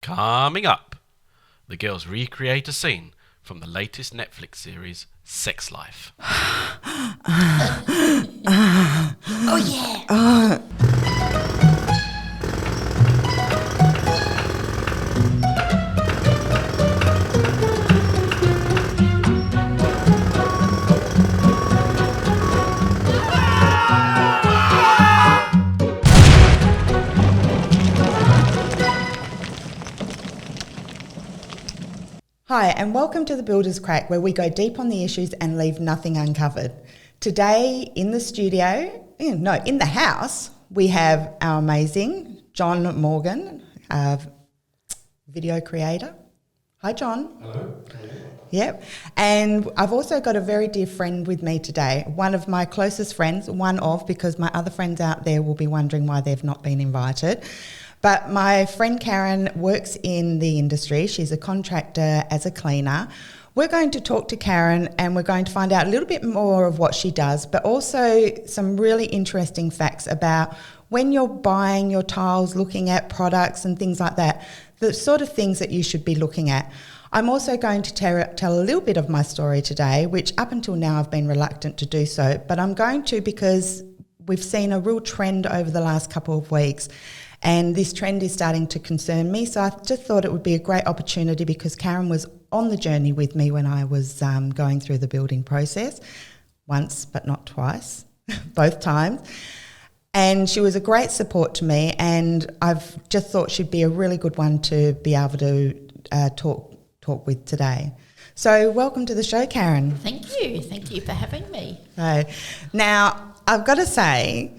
Coming up, the girls recreate a scene from the latest Netflix series, Sex Life. Oh yeah! Hi, and welcome to the Builder's Crack, where we go deep on the issues and leave nothing uncovered. Today in the in the house, we have our amazing John Morgan, video creator. Hi, John. Hello. Yep. And I've also got a very dear friend with me today, one of my closest friends, because my other friends out there will be wondering why they've not been invited. But my friend Karen works in the industry. She's a contractor as a cleaner. We're going to talk to Karen and we're going to find out a little bit more of what she does, but also some really interesting facts about when you're buying your tiles, looking at products and things like that, the sort of things that you should be looking at. I'm also going to tell a little bit of my story today, which up until now I've been reluctant to do so, but I'm going to because we've seen a real trend over the last couple of weeks. And this trend is starting to concern me. So I just thought it would be a great opportunity because Karen was on the journey with me when I was going through the building process, once but not twice, both times. And she was a great support to me, and I've just thought she'd be a really good one to be able to talk with today. So welcome to the show, Karen. Thank you for having me. So now I've got to say,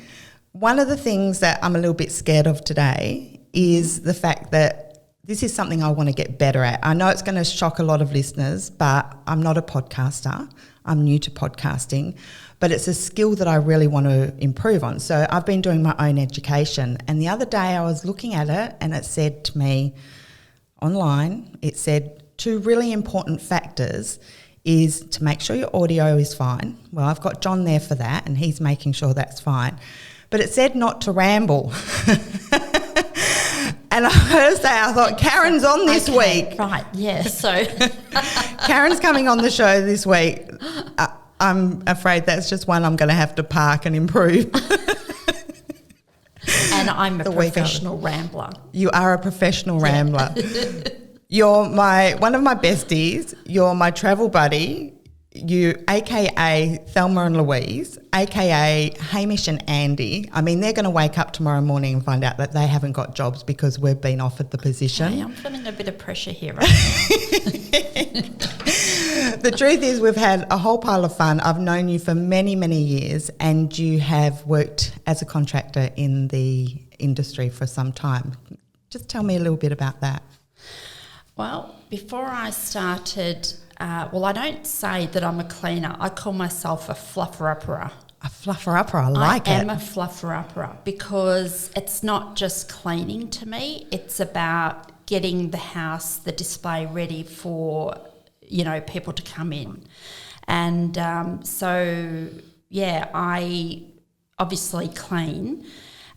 one of the things that I'm a little bit scared of today is the fact that this is something I want to get better at. I know it's going to shock a lot of listeners, but I'm not a podcaster. I'm new to podcasting, but it's a skill that I really want to improve on. So I've been doing my own education, and the other day I was looking at it and it said to me online, it said 2 really important factors is to make sure your audio is fine. Well, I've got John there for that and he's making sure that's fine. But it said not to ramble. And I heard say, I thought, Karen's on this week. Right, yeah, so. Karen's coming on the show this week. I'm afraid that's just one I'm going to have to park and improve. And I'm a professional rambler. You are a professional rambler. You're one of my besties. You're my travel buddy. You, a.k.a. Thelma and Louise, a.k.a. Hamish and Andy. I mean, they're going to wake up tomorrow morning and find out that they haven't got jobs because we've been offered the position. Hey, I'm feeling a bit of pressure here right now. The truth is we've had a whole pile of fun. I've known you for many, many years, and you have worked as a contractor in the industry for some time. Just tell me a little bit about that. Well, before I started... I don't say that I'm a cleaner. I call myself a flufferuppera. A flufferuppera, I like it. I am a flufferuppera because it's not just cleaning to me. It's about getting the house, the display ready for, people to come in. And I obviously clean.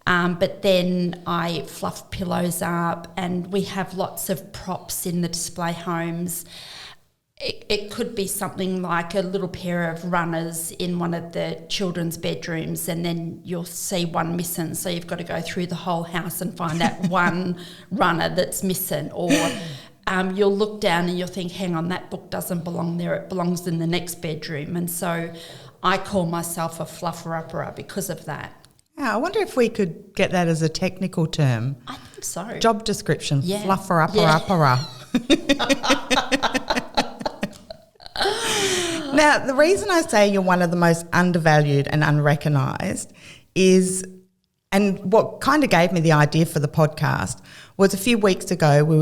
But then I fluff pillows up, and we have lots of props in the display homes. It could be something like a little pair of runners in one of the children's bedrooms, and then you'll see one missing, so you've got to go through the whole house and find that one runner that's missing. Or you'll look down and you'll think, hang on, that book doesn't belong there, it belongs in the next bedroom. And so I call myself a flufferuppera because of that. Yeah, I wonder if we could get that as a technical term. I think so. Job description, yeah. Flufferuppera. Now, the reason I say you're one of the most undervalued and unrecognised is, and what kind of gave me the idea for the podcast, was a few weeks ago we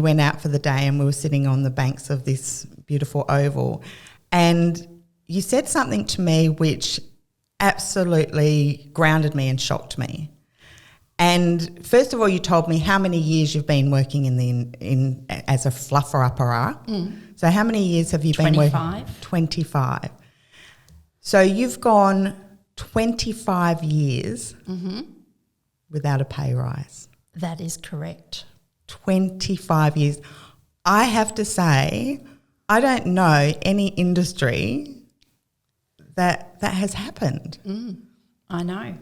went out for the day and we were sitting on the banks of this beautiful oval, and you said something to me which absolutely grounded me and shocked me. And first of all, you told me how many years you've been working in as a flufferuppera. So how many years have you been working? 25. So you've gone 25 years without a pay rise. That is correct. 25 years. I have to say, I don't know any industry that has happened. I know.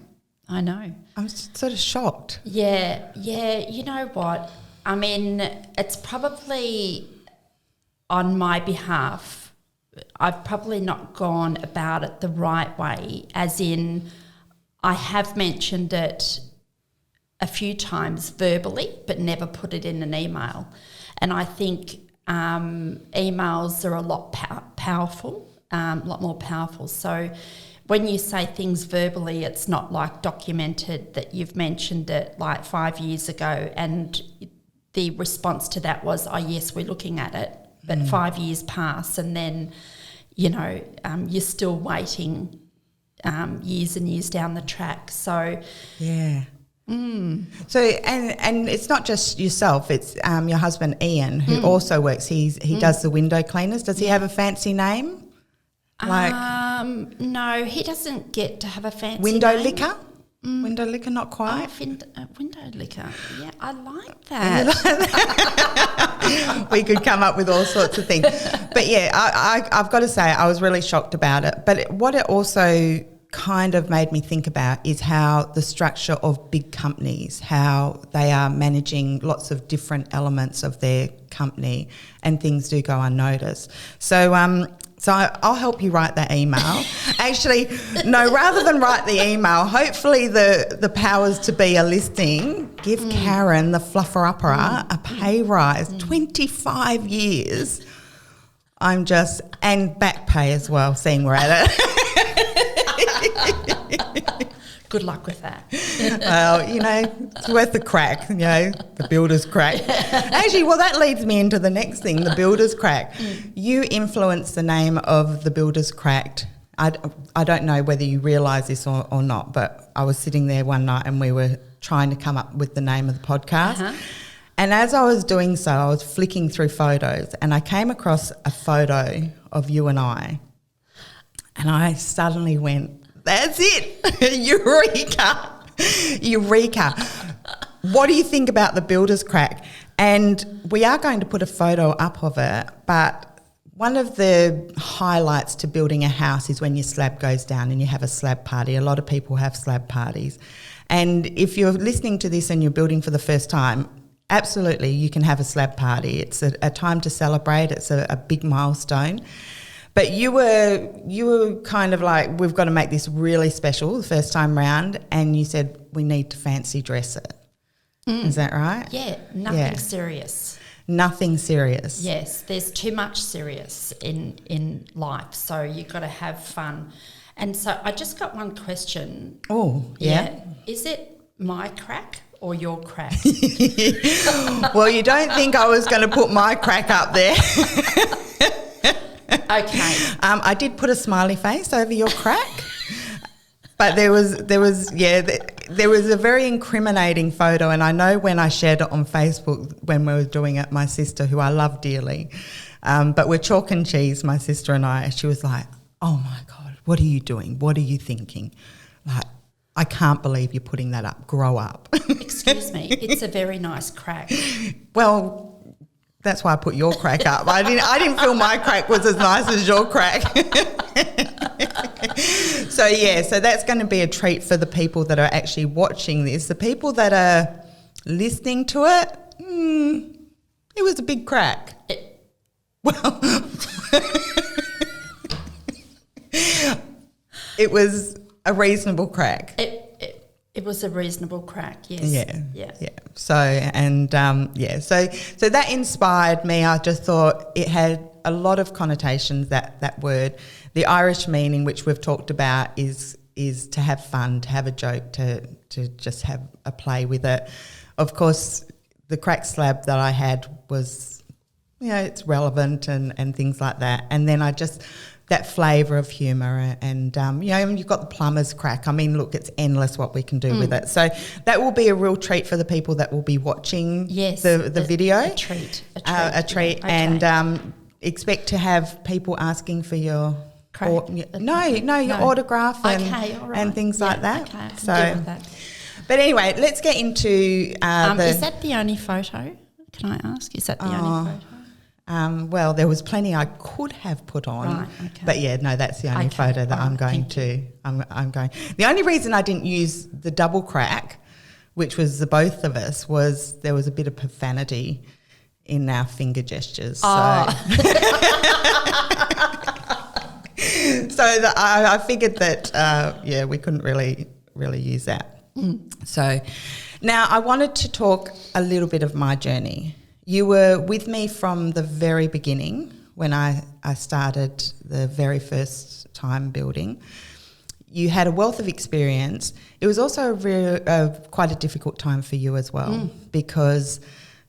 I'm sort of shocked. Yeah. You know what? I mean, it's probably on my behalf. I've probably not gone about it the right way, as in I have mentioned it a few times verbally, but never put it in an email. And I think emails are a lot powerful, a lot more powerful. So when you say things verbally, it's not like documented that you've mentioned it like 5 years ago and the response to that was, oh, yes, we're looking at it. But 5 years pass and then, you know, you're still waiting years and years down the track. So yeah. So and it's not just yourself, it's your husband Ian who also works, he does the window cleaners. Does he have a fancy name? Like no, he doesn't get to have a fancy window name. liquor? Window liquor, not quite. Window liquor. Yeah, I like that. We could come up with all sorts of things. But yeah, I've got to say I was really shocked about it. But what it also kind of made me think about is how the structure of big companies, how they are managing lots of different elements of their company and things do go unnoticed. So I'll help you write that email. Actually, no, rather than write the email, hopefully the powers to be are listening. Give Karen, the Flufferuppera, a pay rise. 25 years. And back pay as well, seeing we're at it. Good luck with that. Well, you know, it's worth a crack, you know, the builder's crack. Actually, well, that leads me into the next thing, the builder's crack. You influenced the name of the builder's crack. I don't know whether you realise this or not, but I was sitting there one night and we were trying to come up with the name of the podcast. And as I was doing so, I was flicking through photos and I came across a photo of you and I. And I suddenly went, that's it. Eureka. What do you think about the builder's crack? And we are going to put a photo up of it, but one of the highlights to building a house is when your slab goes down and you have a slab party. A lot of people have slab parties. And if you're listening to this and you're building for the first time, absolutely, you can have a slab party. It's a time to celebrate. It's a big milestone. But you were kind of like, we've got to make this really special the first time round, and you said we need to fancy dress it. Is that right? Yeah, nothing serious. Nothing serious. Yes, there's too much serious in life, so you've got to have fun. And so I just got one question. Oh, yeah. Is it my crack or your crack? Well, you don't think I was going to put my crack up there. Okay. I did put a smiley face over your crack, but there was a very incriminating photo, and I know when I shared it on Facebook when we were doing it, my sister, who I love dearly, but we're chalk and cheese, my sister and I, she was like, oh my God, what are you doing? What are you thinking? Like, I can't believe you're putting that up. Grow up. Excuse me, it's a very nice crack. Well, that's why I put your crack up. I didn't feel my crack was as nice as your crack. So that's going to be a treat for the people that are actually watching this. The people that are listening to it, it was a big crack. Well, it was a reasonable crack. It was a reasonable crack, yes. Yeah. So that inspired me. I just thought it had a lot of connotations, that word. The Irish meaning, which we've talked about, is to have fun, to have a joke, to just have a play with it. Of course, the crack slab that I had was, it's relevant and things like that. And then that flavour of humour and you've got the plumber's crack. I mean, look, it's endless what we can do with it. So that will be a real treat for the people that will be watching the video. A treat. Okay. And expect to have people asking for your crack. Your autograph and things like that. Okay, I can deal with that. But anyway, let's get into Is that the only photo Can I ask? Is that the only photo? Well, there was plenty I could have put on, Right, okay. but yeah, no, that's the only Okay, photo that all I'm right, going thank to. I'm going. The only reason I didn't use the double crack, which was the both of us, was there was a bit of profanity in our finger gestures. Oh. So I figured that we couldn't really use that. So now I wanted to talk a little bit of my journey. You were with me from the very beginning when I started the very first time building. You had a wealth of experience. It was also quite a difficult time for you as well, because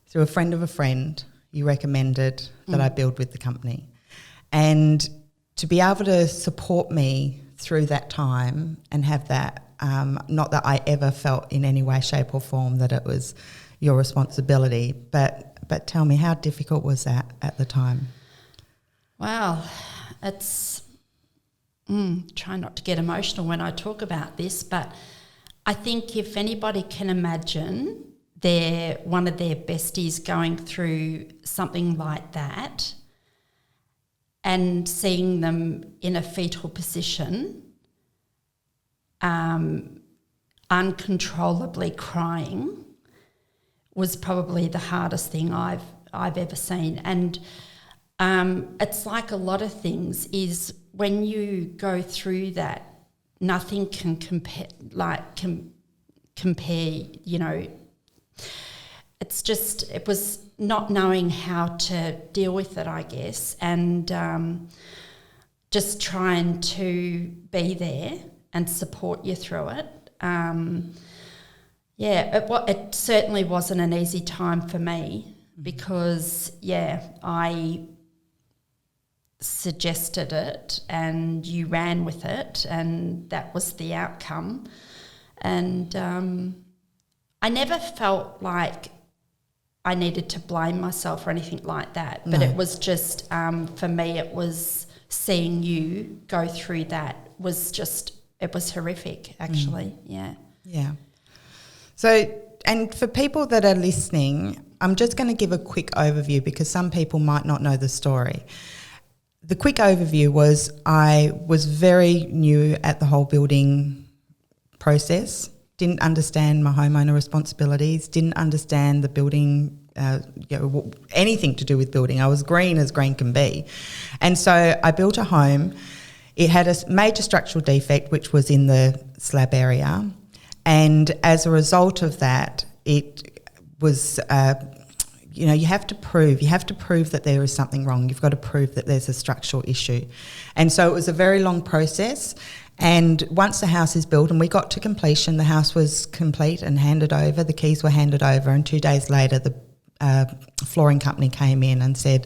through a friend of a friend, you recommended that I build with the company. And to be able to support me through that time and have that, not that I ever felt in any way, shape or form that it was your responsibility, but tell me, how difficult was that at the time? Well, it's try not to get emotional when I talk about this, but I think if anybody can imagine one of their besties going through something like that and seeing them in a fetal position, uncontrollably crying, was probably the hardest thing I've ever seen. And it's like a lot of things is when you go through that, nothing can compare, you know. It was not knowing how to deal with it, I guess, and just trying to be there and support you through it. It certainly wasn't an easy time for me because, I suggested it and you ran with it and that was the outcome. And I never felt like I needed to blame myself or anything like that, but it was just, for me, it was seeing you go through that it was horrific, actually, Yeah. So, and for people that are listening, I'm just going to give a quick overview because some people might not know the story. The quick overview was I was very new at the whole building process, didn't understand my homeowner responsibilities, didn't understand the building, anything to do with building. I was green as green can be. And so I built a home. It had a major structural defect, which was in the slab area. And as a result of that, it was, you have to prove that there is something wrong. You've got to prove that there's a structural issue. And so it was a very long process. And once the house is built and we got to completion, the house was complete and handed over, the keys were handed over, and 2 days later the flooring company came in and said,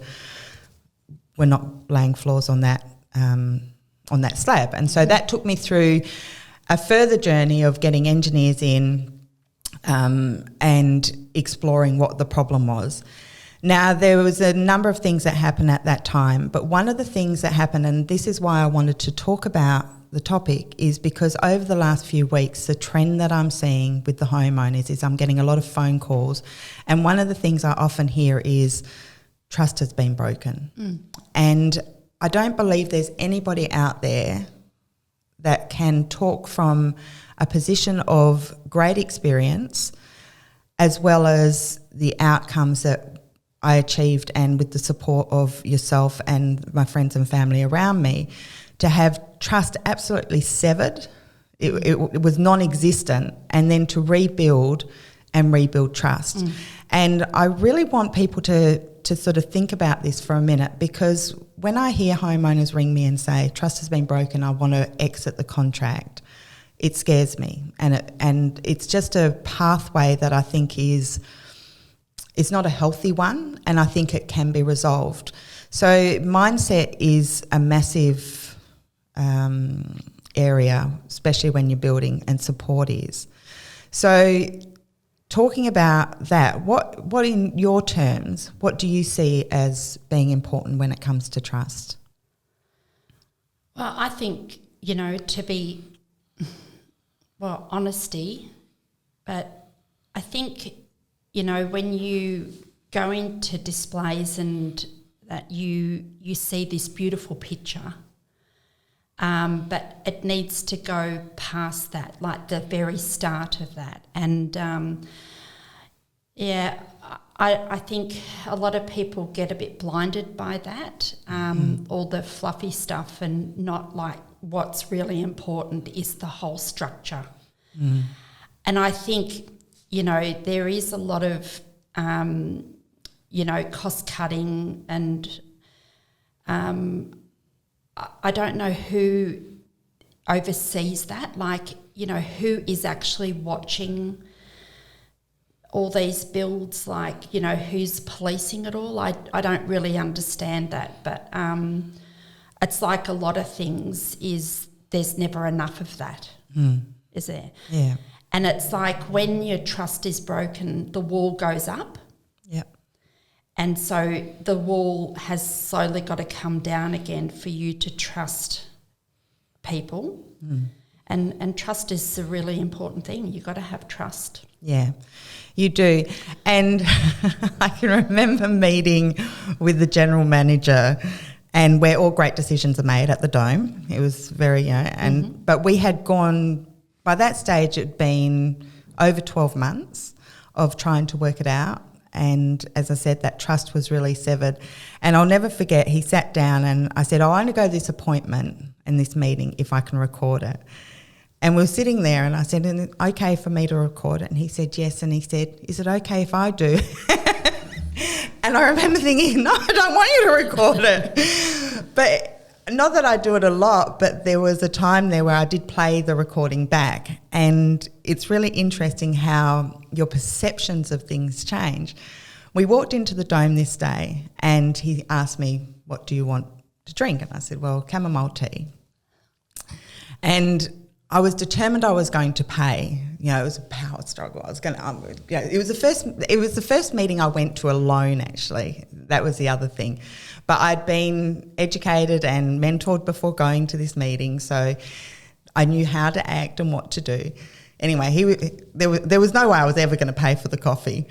we're not laying floors on that slab. And so that took me through a further journey of getting engineers in and exploring what the problem was. Now, there was a number of things that happened at that time, but one of the things that happened, and this is why I wanted to talk about the topic, is because over the last few weeks, the trend that I'm seeing with the homeowners is I'm getting a lot of phone calls, and one of the things I often hear is trust has been broken. And I don't believe there's anybody out there that can talk from a position of great experience as well as the outcomes that I achieved, and with the support of yourself and my friends and family around me, to have trust absolutely severed. It was non-existent, and then to rebuild trust. And I really want people to sort of think about this for a minute, because when I hear homeowners ring me and say, trust has been broken, I want to exit the contract, it scares me. And it's just a pathway that I think is not a healthy one, and I think it can be resolved. So mindset is a massive area, especially when you're building, and support is. So talking about that, what in your terms, what do you see as being important when it comes to trust? Well, I think, to be, honesty, but I think, when you going to displays and that you see this beautiful picture, but it needs to go past that, like the very start of that. And I think a lot of people get a bit blinded by that, all the fluffy stuff, and not like what's really important is the whole structure. And I think, there is a lot of cost cutting, and I don't know who oversees that, who is actually watching all these builds, who's policing it all. I don't really understand that, but it's like a lot of things there's never enough of that, is there? Yeah. And it's like when your trust is broken, the wall goes up. Yep. And so the wall has slowly got to come down again for you to trust people. And trust is a really important thing. You've got to have trust. Yeah, you do. And I can remember meeting with the general manager, and where all great decisions are made at the Dome. It was very, but we had gone, by that stage it had been over 12 months of trying to work it out. And as I said, that trust was really severed. And I'll never forget, he sat down and I said, I only go to this appointment and this meeting if I can record it. And we were sitting there and I said, is it okay for me to record it? And he said, yes. And he said, is it okay if I do? And I remember thinking, no, I don't want you to record it. But not that I do it a lot, but there was a time there where I did play the recording back. And it's really interesting how your perceptions of things change. We walked into the Dome this day and he asked me, what do you want to drink? And I said, well, chamomile tea. And I was determined I was going to pay. It was a power struggle. I was going to. It was the first meeting I went to alone. Actually, that was the other thing. But I'd been educated and mentored before going to this meeting, so I knew how to act and what to do. Anyway, there was no way I was ever going to pay for the coffee,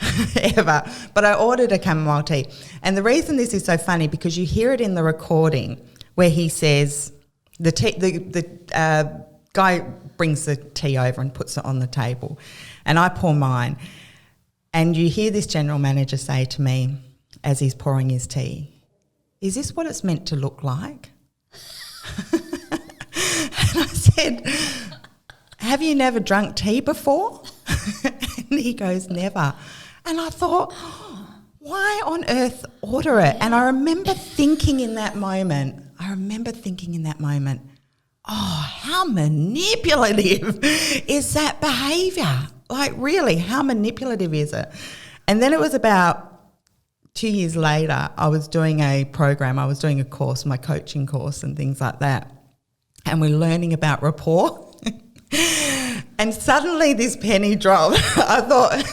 ever. But I ordered a chamomile tea, and the reason this is so funny because you hear it in the recording where he says the guy brings the tea over and puts it on the table, and I pour mine, and you hear this general manager say to me as he's pouring his tea, is this what it's meant to look like? And I said, have you never drunk tea before? And he goes, never. And I thought, why on earth order it? And I remember thinking in that moment, oh, how manipulative is that behaviour? Like, really, how manipulative is it? And then it was about 2 years later, I was doing a program, I was doing a course, my coaching course and things like that, and we're learning about rapport. And suddenly this penny dropped. I thought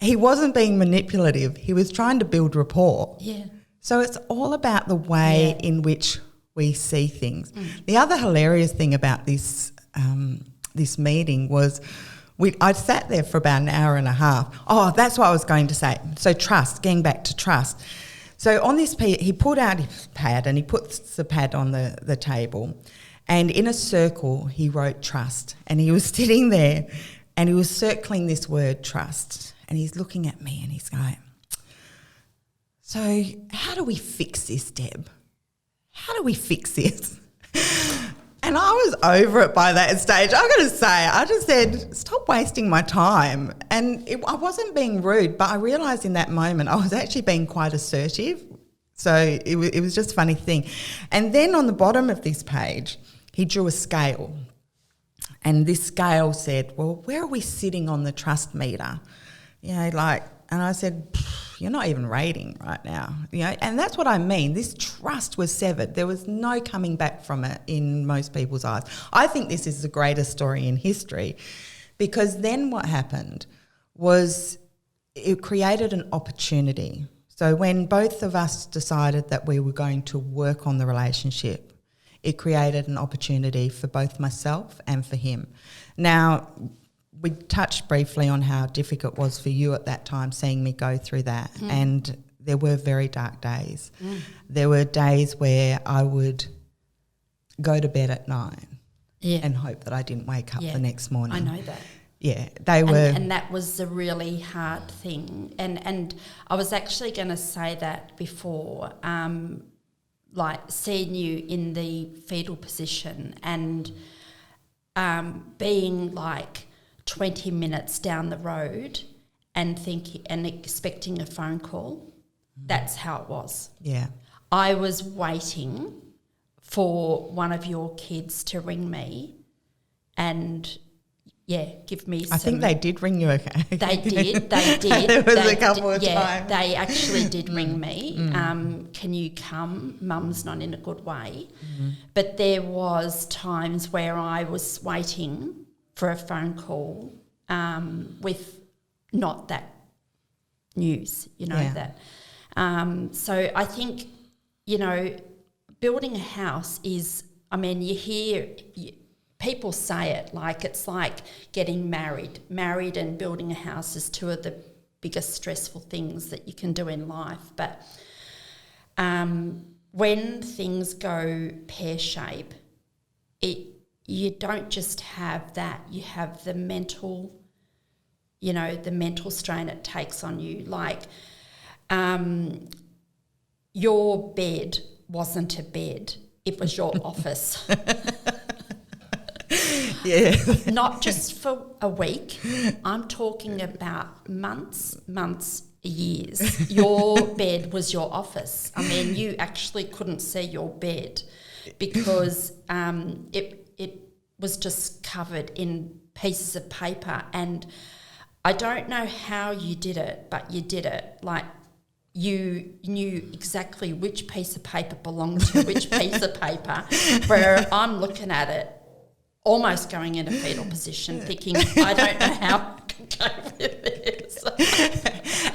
he wasn't being manipulative, he was trying to build rapport. Yeah. So it's all about the way in which we see things. The other hilarious thing about this this meeting was I sat there for about an hour and a half. Oh, that's what I was going to say. So trust, getting back to trust. So on this, he pulled out his pad and he puts the pad on the table, and in a circle he wrote trust, and he was sitting there and he was circling this word trust, and he's looking at me and he's going, so how do we fix this, Deb? How do we fix this? And I was over it by that stage. I've got to say, I just said, stop wasting my time. And I wasn't being rude, but I realised in that moment I was actually being quite assertive. So it was just a funny thing. And then on the bottom of this page, he drew a scale. And this scale said, well, where are we sitting on the trust meter? And I said, you're not even rating right now, and that's what I mean. This trust was severed. There was no coming back from it in most people's eyes. I think this is the greatest story in history, because then what happened was it created an opportunity. So when both of us decided that we were going to work on the relationship, it created an opportunity for both myself and for him. Now, we touched briefly on how difficult it was for you at that time, seeing me go through that. And there were very dark days. There were days where I would go to bed at 9 and hope that I didn't wake up the next morning. I know that. Yeah, they were... And that was a really hard thing. And I was actually going to say that before, like seeing you in the fetal position and being like 20 minutes down the road and thinking and expecting a phone call. That's how it was. Yeah. I was waiting for one of your kids to ring me and, give me some... I think they did ring you, okay? They did. There was a couple of times. They actually did ring me. Can you come? Mum's not in a good way. But there was times where I was waiting for a phone call with not that news, that... So I think, building a house is, you hear people say it like it's like getting married. Married and building a house is two of the biggest stressful things that you can do in life. But when things go pear-shaped, you don't just have that. You have the mental, the mental strain it takes on you. Like, your bed wasn't a bed, it was your office. Yeah. Not just for a week, I'm talking about months, years. Your bed was your office. You actually couldn't see your bed because it was just covered in pieces of paper, and I don't know how you did it, but you did it. Like, you knew exactly which piece of paper belonged to which piece of paper, where I'm looking at it almost going in a fetal position thinking, I don't know how I can go with this.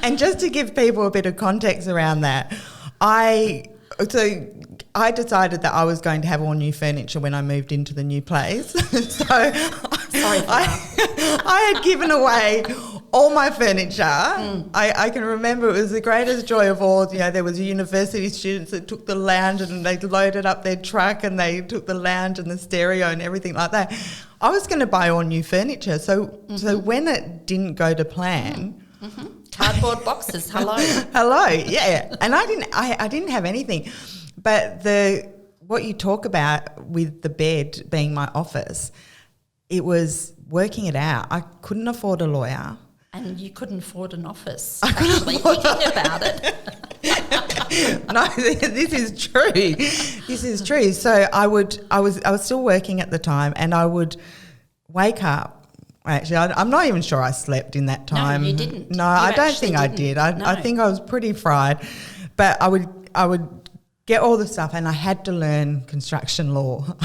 And just to give people a bit of context around that, I decided that I was going to have all new furniture when I moved into the new place. So I had given away all my furniture. I can remember it was the greatest joy of all. There was university students that took the lounge and they loaded up their truck and they took the lounge and the stereo and everything like that. I was going to buy all new furniture. So when it didn't go to plan... Cardboard boxes, hello. Hello, yeah. And I didn't have anything. But what you talk about with the bed being my office, it was working it out. I couldn't afford a lawyer. And you couldn't afford an office, actually, thinking about it. No, this is true. This is true. So I was still working at the time, and I would wake up. Actually, I'm not even sure I slept in that time. No, you didn't. No, I don't think I did. I think I was pretty fried. But I would get all the stuff, and I had to learn construction law.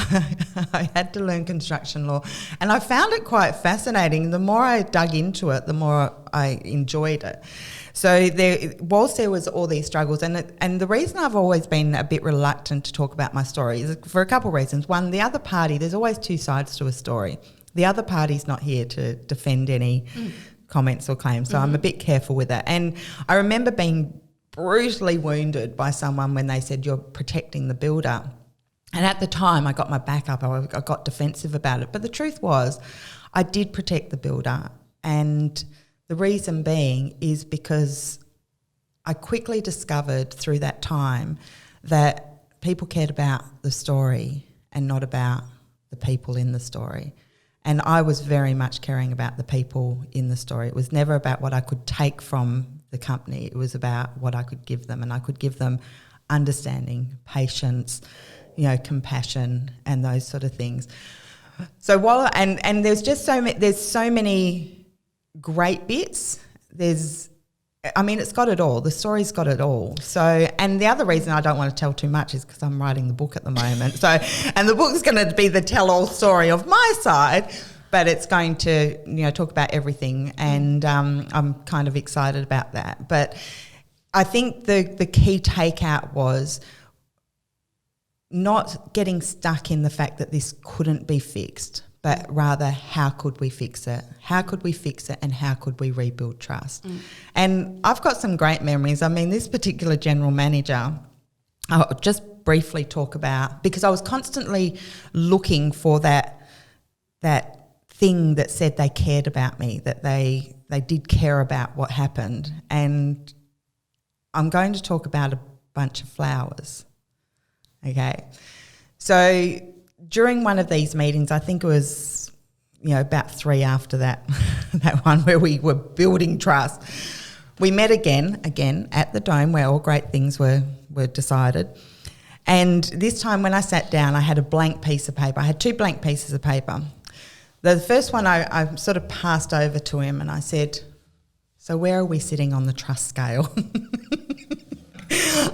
I had to learn construction law, and I found it quite fascinating. The more I dug into it, the more I enjoyed it. So whilst there was all these struggles, and the reason I've always been a bit reluctant to talk about my story is for a couple of reasons. One, the other party, there's always two sides to a story. The other party's not here to defend any comments or claims, so I'm a bit careful with that. And I remember being brutally wounded by someone when they said, you're protecting the builder. And at the time I got my back up, I got defensive about it. But the truth was I did protect the builder, and the reason being is because I quickly discovered through that time that people cared about the story and not about the people in the story. And I was very much caring about the people in the story. It was never about what I could take from the company. It was about what I could give them, and I could give them understanding, patience, compassion, and those sort of things. So and there's just so many great bits. It's got it all. The story's got it all. So, and the other reason I don't want to tell too much is because I'm writing the book at the moment. So, and the book's going to be the tell-all story of my side, but it's going to, talk about everything, and I'm kind of excited about that. But I think the key takeout was not getting stuck in the fact that this couldn't be fixed, but rather how could we fix it? How could we fix it and how could we rebuild trust? And I've got some great memories. I mean, this particular general manager, I'll just briefly talk about, because I was constantly looking for that thing that said they cared about me, that they did care about what happened. And I'm going to talk about a bunch of flowers. Okay. So during one of these meetings, I think it was, about 3 after that one where we were building trust, we met again at the Dome where all great things were decided. And this time when I sat down, I had a blank piece of paper. I had 2 blank pieces of paper. The first one I sort of passed over to him and I said, so where are we sitting on the trust scale?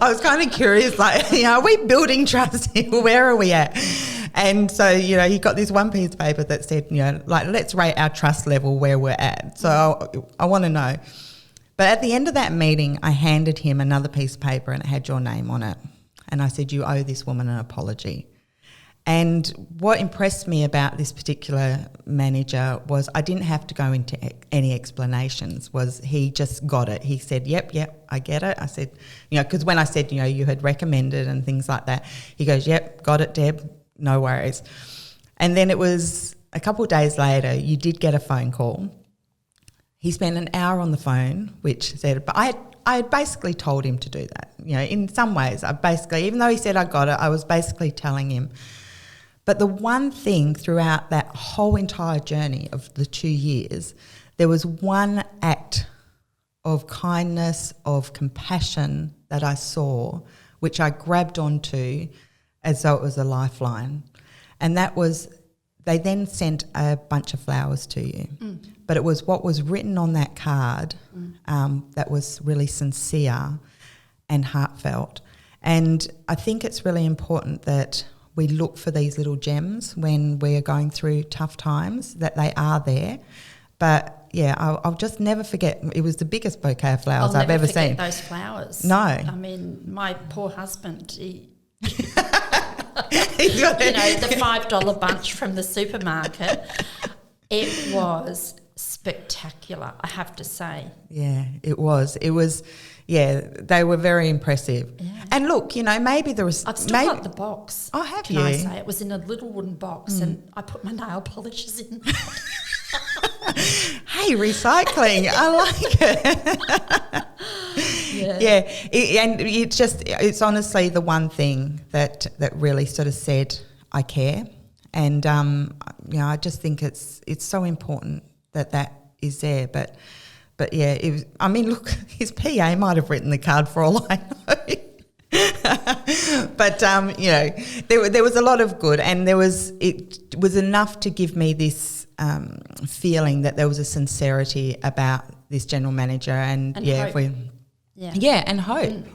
I was kind of curious, are we building trust here? Where are we at? And so, he got this one piece of paper that said, let's rate our trust level where we're at. So I want to know. But at the end of that meeting, I handed him another piece of paper and it had your name on it. And I said, you owe this woman an apology. And what impressed me about this particular manager was I didn't have to go into any explanations, was he just got it. He said, yep, I get it. I said, because when I said, you had recommended and things like that, he goes, yep, got it, Deb, no worries. And then it was a couple of days later, you did get a phone call. He spent an hour on the phone, which said, but I had basically told him to do that. In some ways, even though he said I got it, I was basically telling him. But the one thing throughout that whole entire journey of the 2 years, there was one act of kindness, of compassion that I saw, which I grabbed onto as though it was a lifeline. And that was, they then sent a bunch of flowers to you. But it was what was written on that card that was really sincere and heartfelt. And I think it's really important that we look for these little gems when we're going through tough times, that they are there. But, I'll just never forget. It was the biggest bouquet of flowers I've ever seen. Those flowers. No. I mean, my poor husband, he He's got the $5 bunch from the supermarket. It was spectacular, I have to say. Yeah, it was. They were very impressive. Yeah. And look, maybe there was... I've still got the box. Oh, have Can you? I say? It was in a little wooden box and I put my nail polishes in. Hey, recycling, I like it. And it's honestly the one thing that really sort of said, I care. And, I just think it's so important that is there. But look, his PA might have written the card for all I know. But, there was a lot of good, and it was enough to give me this feeling that there was a sincerity about this general manager and hope. And hope.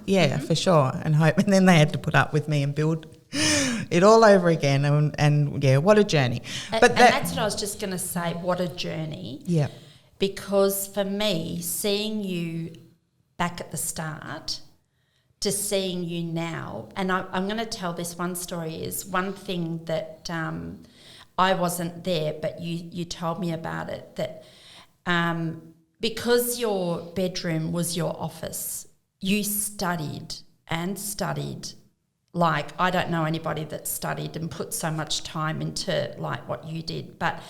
For sure, and hope. And then they had to put up with me and build it all over again, and what a journey. But that's what I was just going to say, what a journey. Yeah. Because for me, seeing you back at the start to seeing you now, and I'm going to tell this one story, is one thing that I wasn't there, but you told me about it, that because your bedroom was your office, you studied like I don't know anybody that studied and put so much time into like what you did, but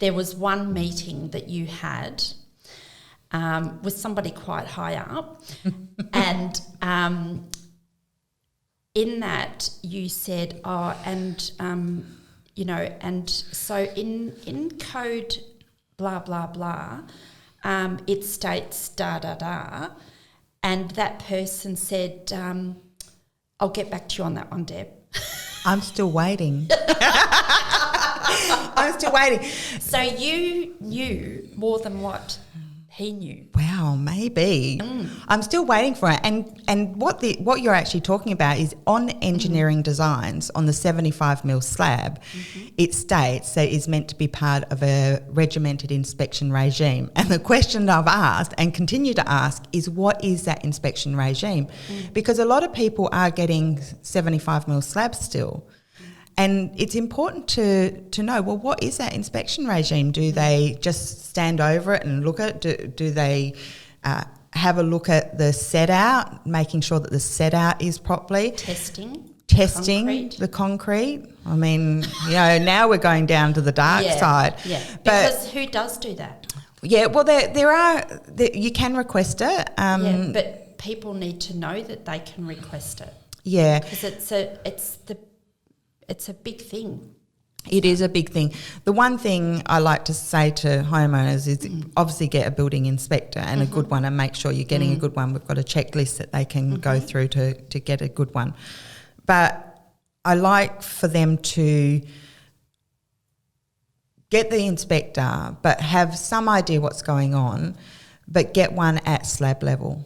there was one meeting that you had with somebody quite high up and in that you said, and so in code blah, blah, blah, it states da, da, da, and that person said, I'll get back to you on that one, Deb. I'm still waiting. I'm still waiting. So you knew more than what he knew. Wow, maybe. I'm still waiting for it. And what you're actually talking about is on engineering designs on the 75mm slab, it states that it's meant to be part of a regimented inspection regime. And the question I've asked and continue to ask is, what is that inspection regime? Because a lot of people are getting 75mm slabs still. And it's important to know, well, what is that inspection regime? Do they just stand over it and look at it? Do they have a look at the set out, making sure that the set out is properly? Testing Concrete. The concrete. I mean, now we're going down to the dark side. Yeah, but because who does do that? Yeah, well, you can request it. But people need to know that they can request it. Yeah. Because it's a big thing. It is a big thing. The one thing I like to say to homeowners is obviously get a building inspector and a good one, and make sure you're getting a good one. We've got a checklist that they can go through to get a good one. But I like for them to get the inspector but have some idea what's going on, but get one at slab level.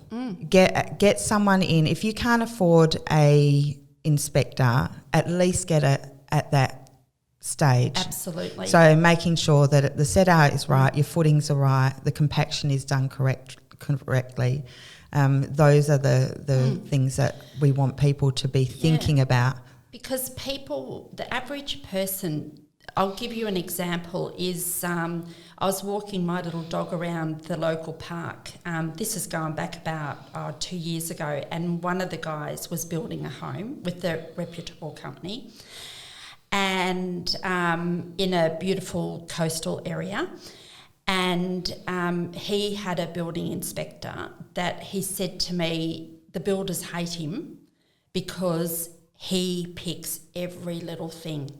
Get someone in. If you can't afford a inspector, at least get it at that stage. Absolutely. So making sure that the set out is right, your footings are right, the compaction is done correctly. Those are the things that we want people to be thinking about. Because the average person, I'll give you an example, is I was walking my little dog around the local park. This is going back about 2 years ago, and one of the guys was building a home with a reputable company, and in a beautiful coastal area. And he had a building inspector that he said to me, the builders hate him because he picks every little thing.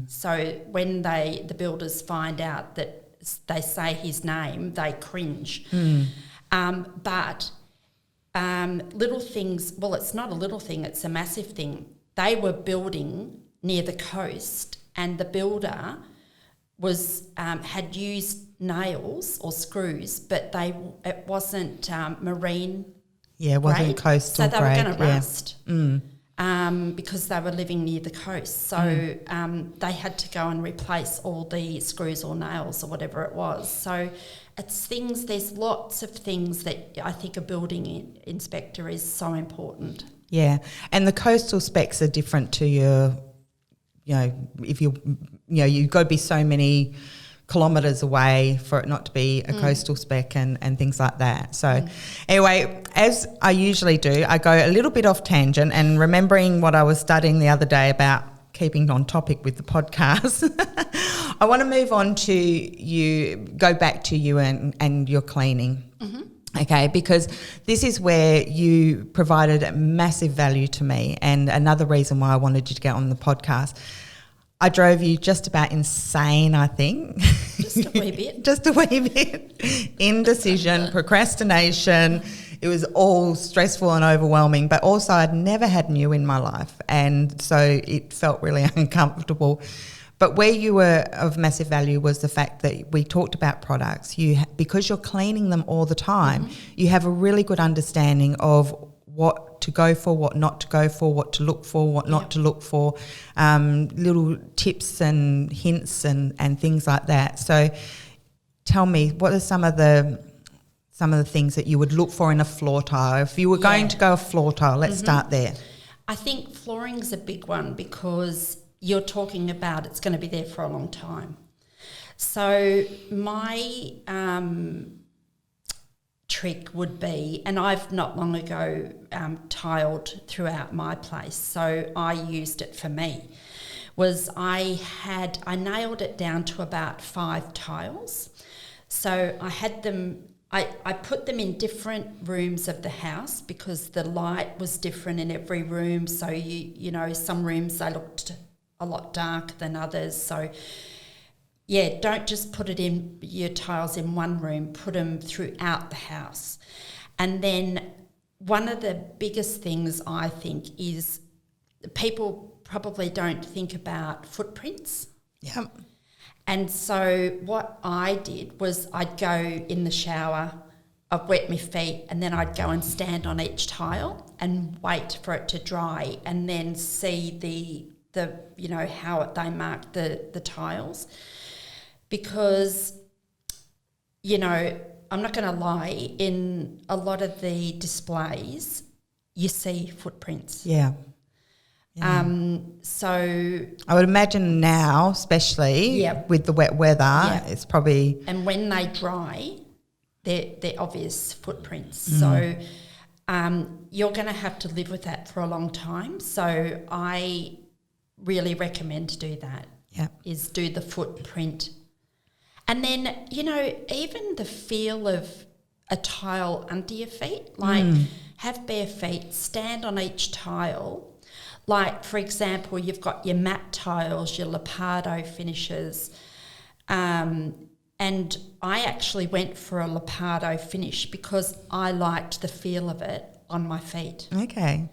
So when the builders find out that they say his name, they cringe. But little things, well, it's not a little thing, it's a massive thing. They were building near the coast, and the builder had used nails or screws, but it wasn't marine. Yeah, it wasn't grade, coastal so they grade. were going to rust. Because they were living near the coast. So they had to go and replace all the screws or nails or whatever it was. So there's lots of things that I think a building inspector is so important. Yeah, and the coastal specs are different to your, if you've got to be so many kilometres away for it not to be a coastal spec and things like that. So anyway, as I usually do, I go a little bit off tangent, and remembering what I was studying the other day about keeping on topic with the podcast, I want to move on to go back to you and your cleaning. Okay, because this is where you provided massive value to me, and another reason why I wanted you to get on the podcast. I drove you just about insane, I think. Just a wee bit. Just a wee bit. Indecision, procrastination. It was all stressful and overwhelming, but also I'd never had new in my life, and so it felt really uncomfortable. But where you were of massive value was the fact that we talked about products. Because you're cleaning them all the time, you have a really good understanding of what to go for, what not to go for, what to look for, what not to look for, little tips and hints and things like that. So tell me, what are some of the things that you would look for in a floor tile? If you were going to go a floor tile, let's start there. I think flooring's a big one because you're talking about it's going to be there for a long time. So my trick would be, and I've not long ago tiled throughout my place, so I used it for me, was I nailed it down to about 5 tiles. So I had them, I put them in different rooms of the house because the light was different in every room. So you know, some rooms they looked a lot darker than others. So yeah, don't just put your tiles in one room, put them throughout the house. And then one of the biggest things I think is people probably don't think about footprints. Yeah. And so what I did was I'd go in the shower, I'd wet my feet, and then I'd go and stand on each tile and wait for it to dry, and then see the you know how they mark the tiles. Because, you know, I'm not going to lie, in a lot of the displays, you see footprints. Yeah. So I would imagine now, especially with the wet weather, it's probably... And when they dry, they're obvious footprints. So you're going to have to live with that for a long time. So I really recommend to do that, is do the footprint. And then, even the feel of a tile under your feet, like have bare feet, stand on each tile. Like, for example, you've got your matte tiles, your Lepardo finishes, and I actually went for a Lepardo finish because I liked the feel of it on my feet. Okay.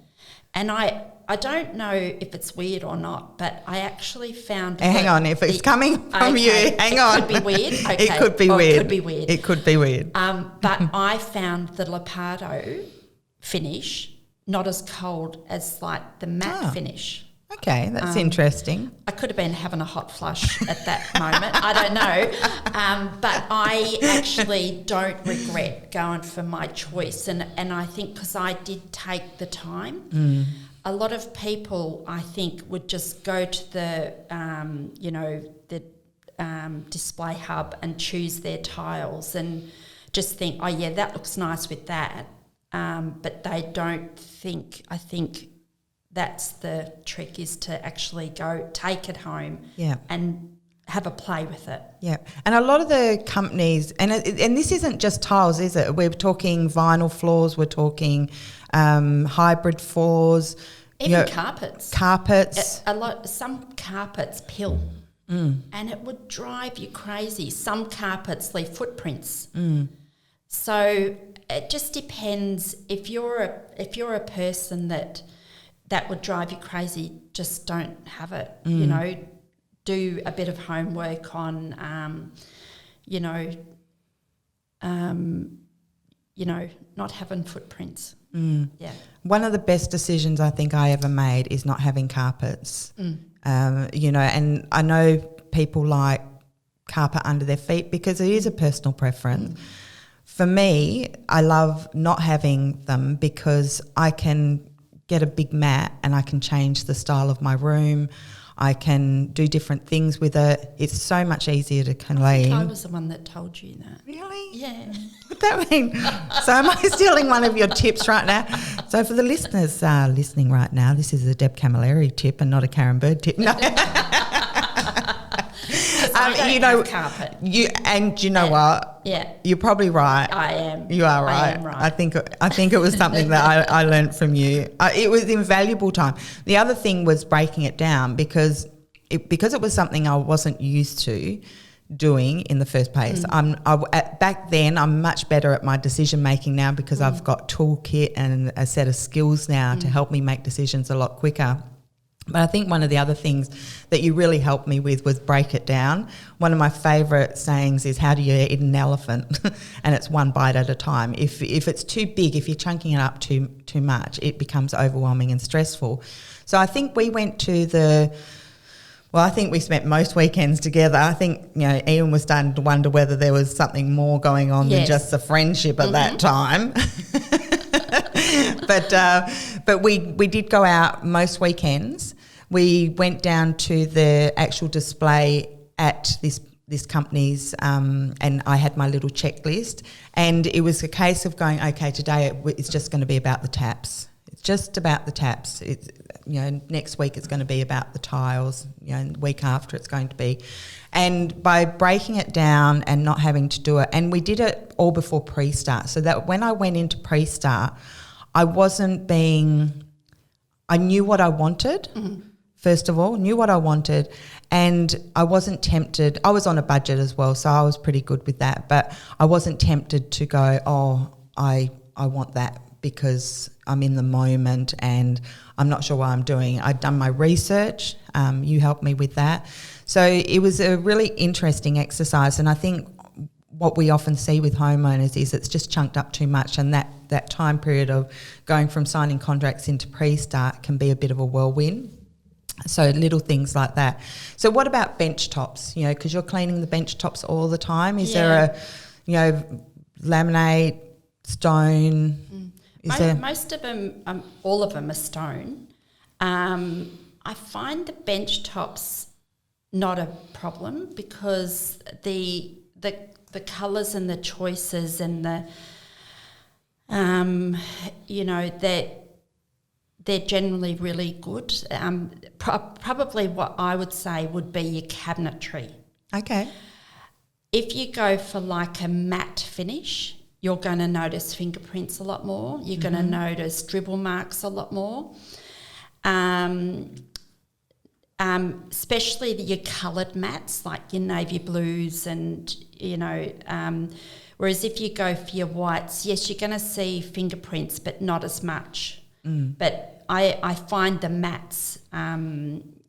And I don't know if it's weird or not, but I actually found... Hang on, if it's coming from you, hang on. It could be weird. Okay. It could be weird. It could be weird. It could be weird. But I found the Lepardo finish not as cold as like the matte finish. Okay, that's interesting. I could have been having a hot flush at that moment. I don't know. But I actually don't regret going for my choice. And I think because I did take the time, a lot of people, I think, would just go to the, display hub and choose their tiles and just think, oh, yeah, that looks nice with that. But they don't think, I think that's the trick, is to actually go take it home and have a play with it. Yeah, and a lot of the companies, and this isn't just tiles, is it? We're talking vinyl floors, we're talking hybrid floors. Even carpets. Carpets. Some carpets pill and it would drive you crazy. Some carpets leave footprints. So it just depends. If you're a person that would drive you crazy, just don't have it. Do a bit of homework on, not having footprints. Yeah. One of the best decisions I think I ever made is not having carpets. And I know people like carpet under their feet because it is a personal preference. For me, I love not having them because I can get a big mat and I can change the style of my room. I can do different things with it. It's so much easier to clean. I think I was the one that told you that. Really? Yeah. What that mean? So am I stealing one of your tips right now? So for the listeners listening right now, this is a Deb Camilleri tip and not a Karen Bird tip. No. I don't have carpet. You know what? Yeah. You're probably right. I am. You are right. I am right. I think it was something that I learned from you. It was invaluable time. The other thing was breaking it down because it was something I wasn't used to doing in the first place. Back then, I'm much better at my decision making now because I've got toolkit and a set of skills now to help me make decisions a lot quicker. But I think one of the other things that you really helped me with was break it down. One of my favourite sayings is, how do you eat an elephant? And it's one bite at a time. If it's too big, if you're chunking it up too much, it becomes overwhelming and stressful. So I think we went to I think we spent most weekends together. I think, Ian was starting to wonder whether there was something more going on than just the friendship at that time. But we did go out most weekends. We went down to the actual display at this company's and I had my little checklist, and it was a case of going, okay, today it's just going to be about the taps. It's just about the taps. It's, next week it's going to be about the tiles, the week after it's going to be. And by breaking it down and not having to do it, and we did it all before pre-start, so that when I went into pre-start, I knew what I wanted, first of all, and I wasn't tempted. I was on a budget as well, so I was pretty good with that, but I wasn't tempted to go, I want that because I'm in the moment and I'm not sure what I'm doing. I'd done my research. You helped me with that. So it was a really interesting exercise, and I think what we often see with homeowners is it's just chunked up too much, and that time period of going from signing contracts into pre-start can be a bit of a whirlwind. So little things like that. So what about bench tops? Because you're cleaning the bench tops all the time. Is there a, laminate, stone? Most of them, all of them are stone. I find the bench tops not a problem because the colours and the choices and the they're generally really good. Probably what I would say would be your cabinetry. Okay. If you go for like a matte finish, you're going to notice fingerprints a lot more. You're going to notice dribble marks a lot more. Especially your coloured mattes like your navy blues and, whereas if you go for your whites, yes, you're going to see fingerprints but not as much. But I find the mattes,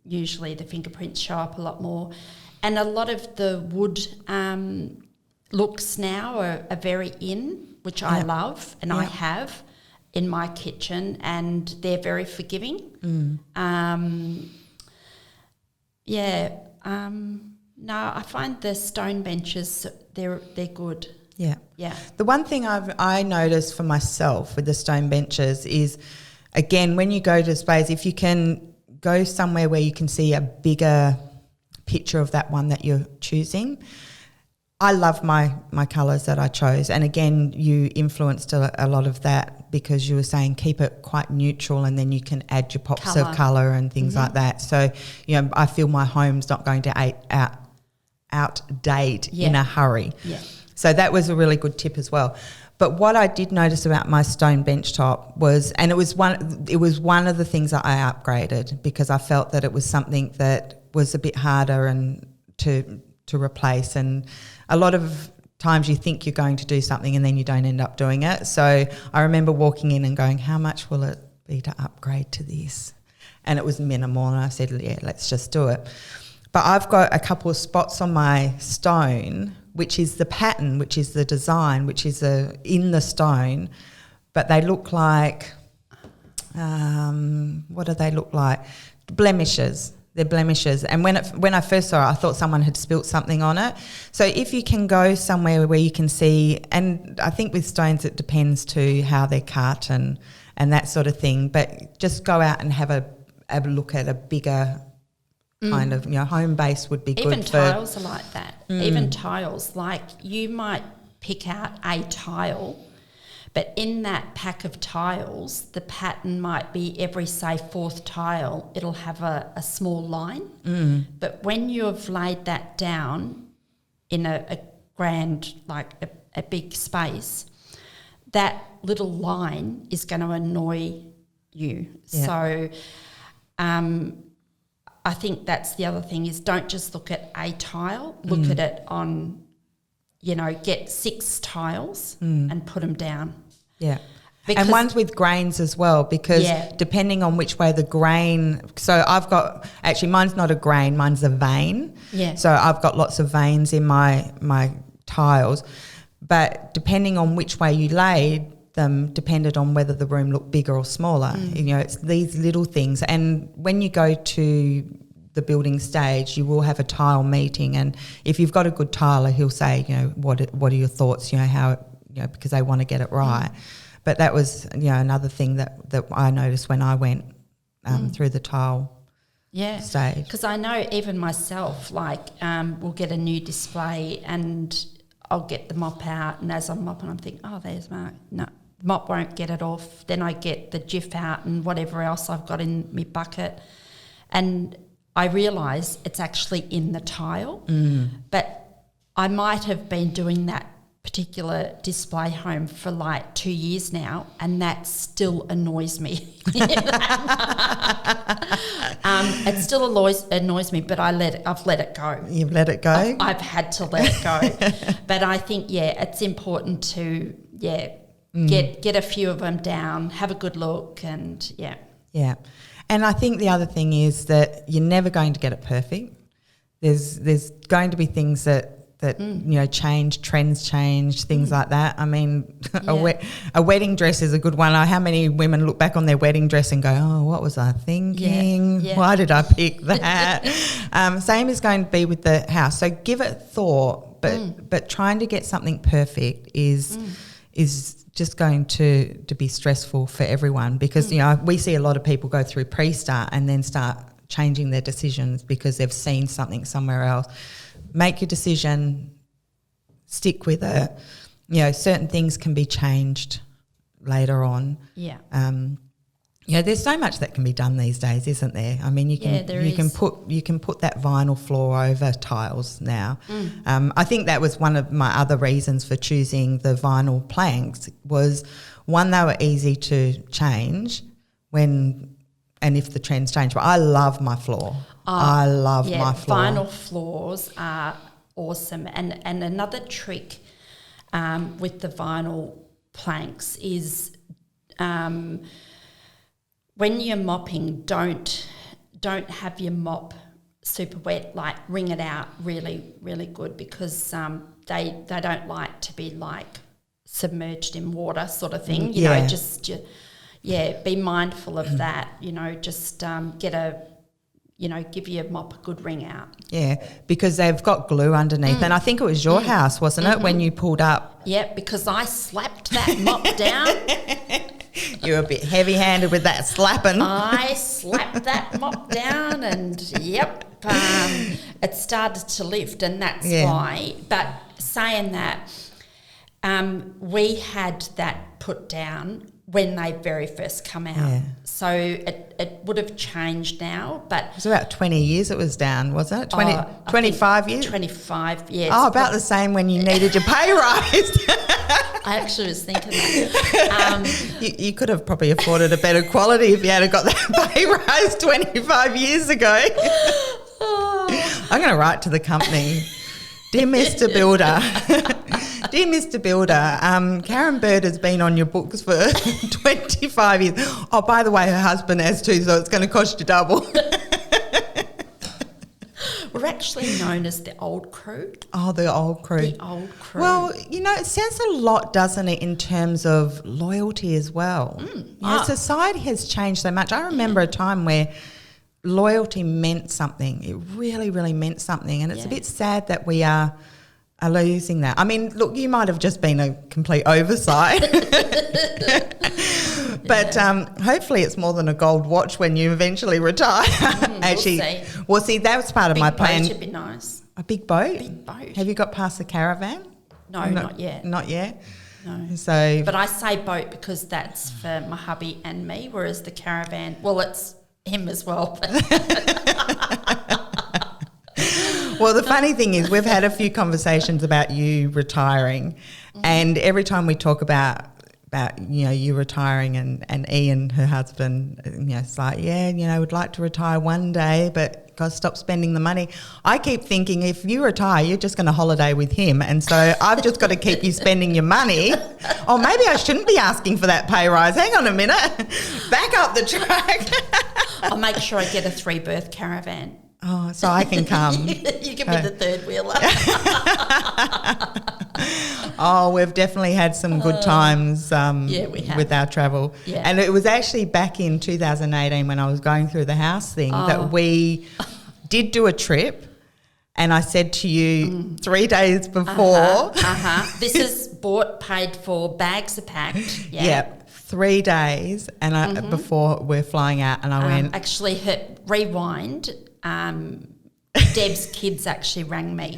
usually the fingerprints show up a lot more. And a lot of the wood looks now are very in, which I love and I have in my kitchen, and they're very forgiving. No, I find the stone benches, they're good. Yeah. Yeah. The one thing I noticed for myself with the stone benches is, again, when you go to displays, if you can go somewhere where you can see a bigger picture of that one that you're choosing. I love my colours that I chose, and again, you influenced a lot of that because you were saying keep it quite neutral, and then you can add your pops of colour and things like that. So, I feel my home's not going to outdate in a hurry. Yeah. So that was a really good tip as well. But what I did notice about my stone bench top was, and it was one of the things that I upgraded because I felt that it was something that was a bit harder and to replace, and a lot of times you think you're going to do something and then you don't end up doing it. So I remember walking in and going, how much will it be to upgrade to this? And it was minimal, and I said, yeah, let's just do it. But I've got a couple of spots on my stone, which is the pattern, which is the design, which is in the stone, but they look like, what do they look like? Blemishes. They're blemishes. And when I first saw it, I thought someone had spilt something on it. So if you can go somewhere where you can see, and I think with stones it depends to how they're cut and that sort of thing, but just go out and have a look at a bigger kind of, home base would be good. Even tiles are like that. Even tiles, like you might pick out a tile, but in that pack of tiles, the pattern might be every, say, fourth tile, it'll have a small line. But when you've laid that down in a grand, like a big space, that little line is going to annoy you. Yeah. So I think that's the other thing is don't just look at a tile, look at it on, get 6 tiles and put them down. Yeah. Because and ones with grains as well, because depending on which way the grain, so I've got, actually mine's not a grain, mine's a vein. Yeah. So I've got lots of veins in my tiles, but depending on which way you laid them depended on whether the room looked bigger or smaller. It's these little things. And when you go to the building stage, you will have a tile meeting, and if you've got a good tiler, he'll say, what are your thoughts, how, because they want to get it right. But that was, another thing that I noticed when I went through the tile stage. Because I know even myself, we'll get a new display and I'll get the mop out, and as I'm mopping, I'm thinking, oh, there's Mark. No, mop won't get it off. Then I get the Jif out and whatever else I've got in my bucket, and I realise it's actually in the tile. But I might have been doing that particular display home for 2 years now, and that still annoys me. It still annoys me, but I've let it go. You've let it go? I've had to let it go. But I think, it's important to, get a few of them down, have a good look, and Yeah. And I think the other thing is that you're never going to get it perfect. There's going to be things that change, trends change, things like that. I mean, a wedding dress is a good one. How many women look back on their wedding dress and go, oh, what was I thinking? Yeah. Why did I pick that? Same is going to be with the house. So give it thought, but trying to get something perfect is just going to be stressful for everyone because, you know, we see a lot of people go through pre-start and then start changing their decisions because they've seen something somewhere else. Make your decision, stick with it. You know, certain things can be changed later on. Yeah. You know, there's so much that can be done these days, isn't there? I mean, you can put that vinyl floor over tiles now. I think that was one of my other reasons for choosing the vinyl planks was one, they were easy to change when and if the trends change. But I love my floor. I love my floor. Vinyl floors are awesome. And another trick with the vinyl planks is when you're mopping, don't have your mop super wet. Like wring it out really, really good because they don't like to be like submerged in water sort of thing. You know, be mindful of that. You know, just give your mop a good wring out. Yeah, because they've got glue underneath. And I think it was your house, wasn't it, when you pulled up? Yeah, because I slapped that mop down. You were a bit heavy-handed with that slapping. I slapped that mop down and, it started to lift and that's why. But saying that, we had that put down when they very first come out. Yeah. So it would have changed now, but... It was about 20 years it was down, wasn't it? 25 years? 25, yes. Oh, about the same when you needed your pay rise. I actually was thinking that. You could have probably afforded a better quality if you had got that pay rise 25 years ago. I'm going to write to the company. Dear Mr. Builder, Karen Bird has been on your books for 25 years. Oh, by the way, her husband has too, so it's going to cost you double. We're actually known as the old crew. Oh, the old crew. The old crew. Well, you know, it says a lot, doesn't it, in terms of loyalty as well. You know, society has changed so much. I remember a time where loyalty meant something. It really, really meant something. And it's a bit sad that we are losing that. I mean, look, you might have just been a complete oversight. But hopefully it's more than a gold watch when you eventually retire. Actually, we'll see. That was part of my plan. Big boat would be nice. A big boat? Big boat. Have you got past the caravan? No, not yet. Not yet? No. So, but I say boat because that's for my hubby and me, whereas the caravan, well, it's him as well. Well, the funny thing is we've had a few conversations about you retiring, and every time we talk about you retiring and Ian, her husband, it's like, would like to retire one day, but got to stop spending the money. I keep thinking if you retire, you're just going to holiday with him, and so I've just got to keep you spending your money. Or maybe I shouldn't be asking for that pay rise. Hang on a minute, back up the track. I'll make sure I get a 3-berth caravan. Oh, so I can come. You can be the third wheeler. Oh, we've definitely had some good times we have. with our travel. Yeah. And it was actually back in 2018 when I was going through the house thing that we did do a trip, and I said to you 3 days before. This is bought, paid for, bags are packed. Yeah. Yep, 3 days and before we're flying out, and I went... Actually, rewind... Deb's kids actually rang me.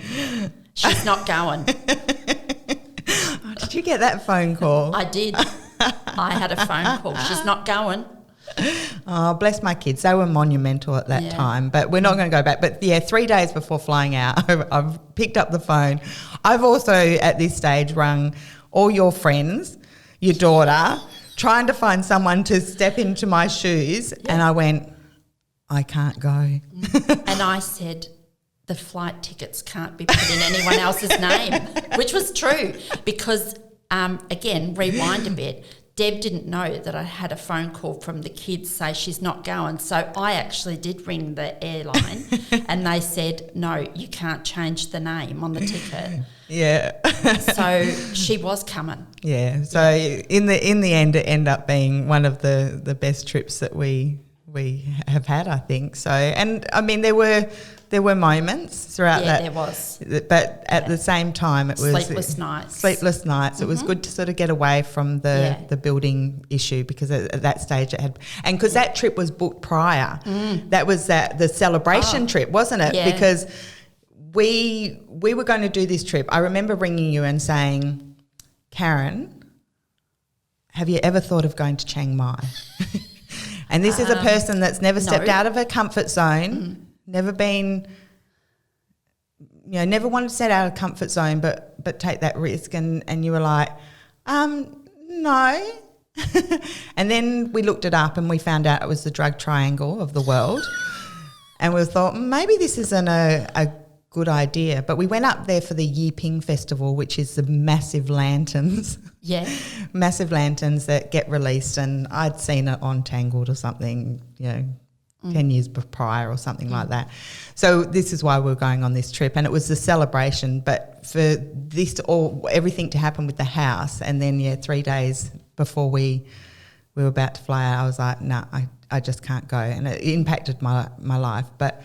She's not going. Oh, did you get that phone call? I did. I had a phone call. She's not going. Oh, bless my kids. They were monumental at that time, but we're not going to go back. But 3 days before flying out, I've picked up the phone. I've also at this stage rung all your friends, your daughter, trying to find someone to step into my shoes, and I went, I can't go. And I said, the flight tickets can't be put in anyone else's name, which was true because, again, rewind a bit, Deb didn't know that I had a phone call from the kids say she's not going. So I actually did ring the airline and they said, no, you can't change the name on the ticket. Yeah. So she was coming. Yeah. So in the end, it ended up being one of the best trips that we we have had, I think. So, and I mean, there were moments throughout that. Yeah, there was. But at the same time, it was Sleepless nights. Sleepless nights. It was good to sort of get away from the building issue, because at that stage it had, and because that trip was booked prior. That was the celebration trip, wasn't it? Yeah. Because we were going to do this trip. I remember ringing you and saying, Karen, have you ever thought of going to Chiang Mai? And this is a person that's never stepped out of her comfort zone, never been, never wanted to set out of comfort zone, but take that risk. And you were like, no. And then we looked it up and we found out it was the drug triangle of the world. And we thought, maybe this isn't a good idea. But we went up there for the Yiping Festival, which is the massive lanterns. Yeah. Massive lanterns that get released, and I'd seen it on Tangled or something, 10 years prior or something like that. So this is why we were going on this trip, and it was the celebration. But for this everything to happen with the house, and then 3 days before we were about to fly out, I was like, no, I just can't go, and it impacted my life. But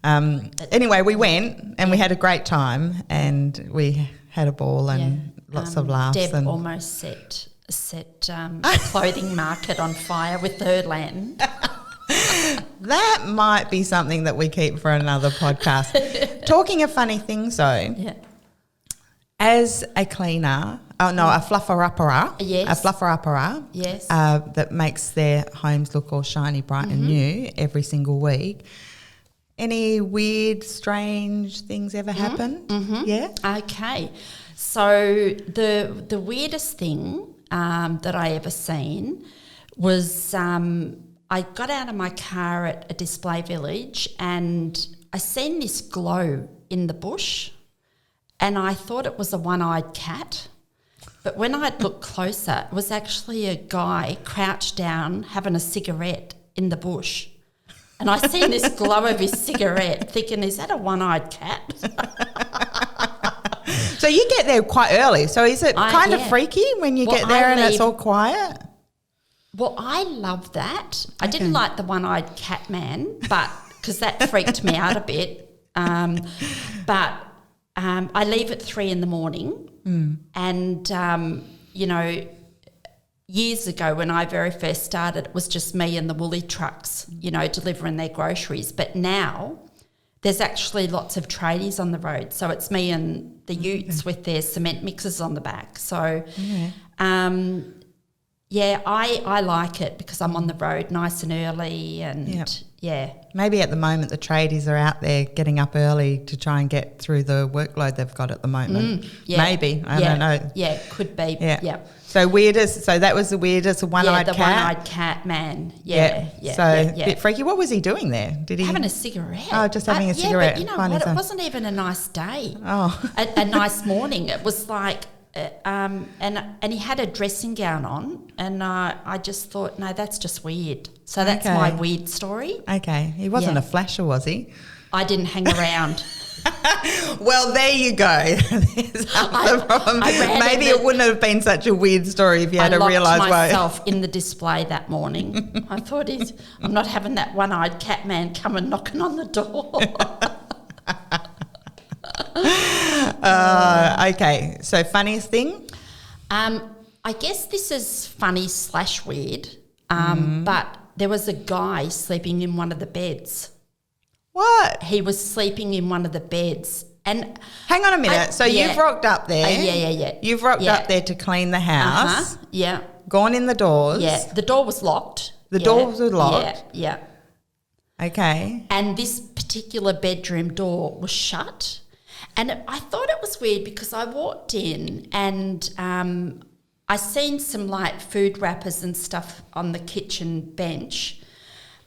anyway, we went and we had a great time, and we had a ball and lots of laughs. Deb and almost set a clothing market on fire with her land. that might be something that we keep for another podcast. Talking of funny things, though, as a cleaner, a flufferuppera, yes, a flufferuppera, yes, that makes their homes look all shiny, bright and new every single week. Any weird, strange things ever happen? Yeah. Okay. So the weirdest thing that I ever seen was I got out of my car at a display village and I seen this glow in the bush, and I thought it was a one-eyed cat. But when I looked closer, it was actually a guy crouched down having a cigarette in the bush. And I seen this glow of his cigarette, thinking, is that a one-eyed cat? So you get there quite early. So is it kind of freaky when you get there and it's all quiet? Well, I love that. I didn't like the one-eyed cat man, but because that freaked me out a bit. But I leave at 3 a.m. And, years ago when I very first started, it was just me and the woolly trucks, delivering their groceries. But now there's actually lots of tradies on the road. So it's me and the utes with their cement mixers on the back. So, I like it because I'm on the road nice and early and, Maybe at the moment the tradies are out there getting up early to try and get through the workload they've got at the moment. Maybe. I don't know. Yeah, could be. Yeah. So that was the weirdest, one-eyed cat? The one-eyed cat man. A bit freaky. What was he doing there? Did he having a cigarette? Oh, just having a cigarette. But you know what? It wasn't even a nice day. Oh. a nice morning. It was like, and he had a dressing gown on, and I just thought, no, that's just weird. So that's my weird story. Okay. He wasn't a flasher, was he? I didn't hang around. Well, there you go. There's the problem. Maybe it wouldn't have been such a weird story if you had realised why. I locked myself in the display that morning. I thought, I'm not having that one-eyed cat man coming knocking on the door. Okay. So funniest thing? I guess this is funny / weird, but there was a guy sleeping in one of the beds. What? He was sleeping in one of the beds. And hang on a minute. You've rocked up there. Yeah. You've rocked up there to clean the house. Yeah. Gone in the doors. Yeah. The door was locked. The doors were locked. Yeah. Okay. And this particular bedroom door was shut. And I thought it was weird because I walked in and I seen some like food wrappers and stuff on the kitchen bench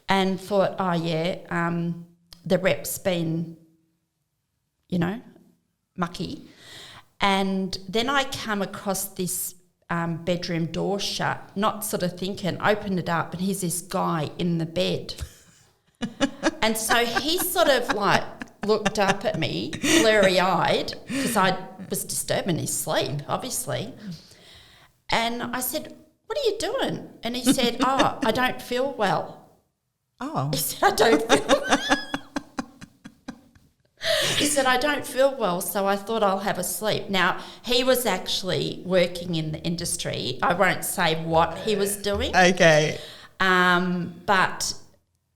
and thought, the rep's been, mucky. And then I come across this bedroom door shut, not sort of thinking, opened it up, and here's this guy in the bed. And so he sort of like looked up at me, blurry-eyed, because I was disturbing his sleep, obviously. And I said, what are you doing? And he said, I don't feel well. Oh. He said, I don't feel He said, I don't feel well, so I thought I'll have a sleep. Now, he was actually working in the industry. I won't say what he was doing. Okay. But,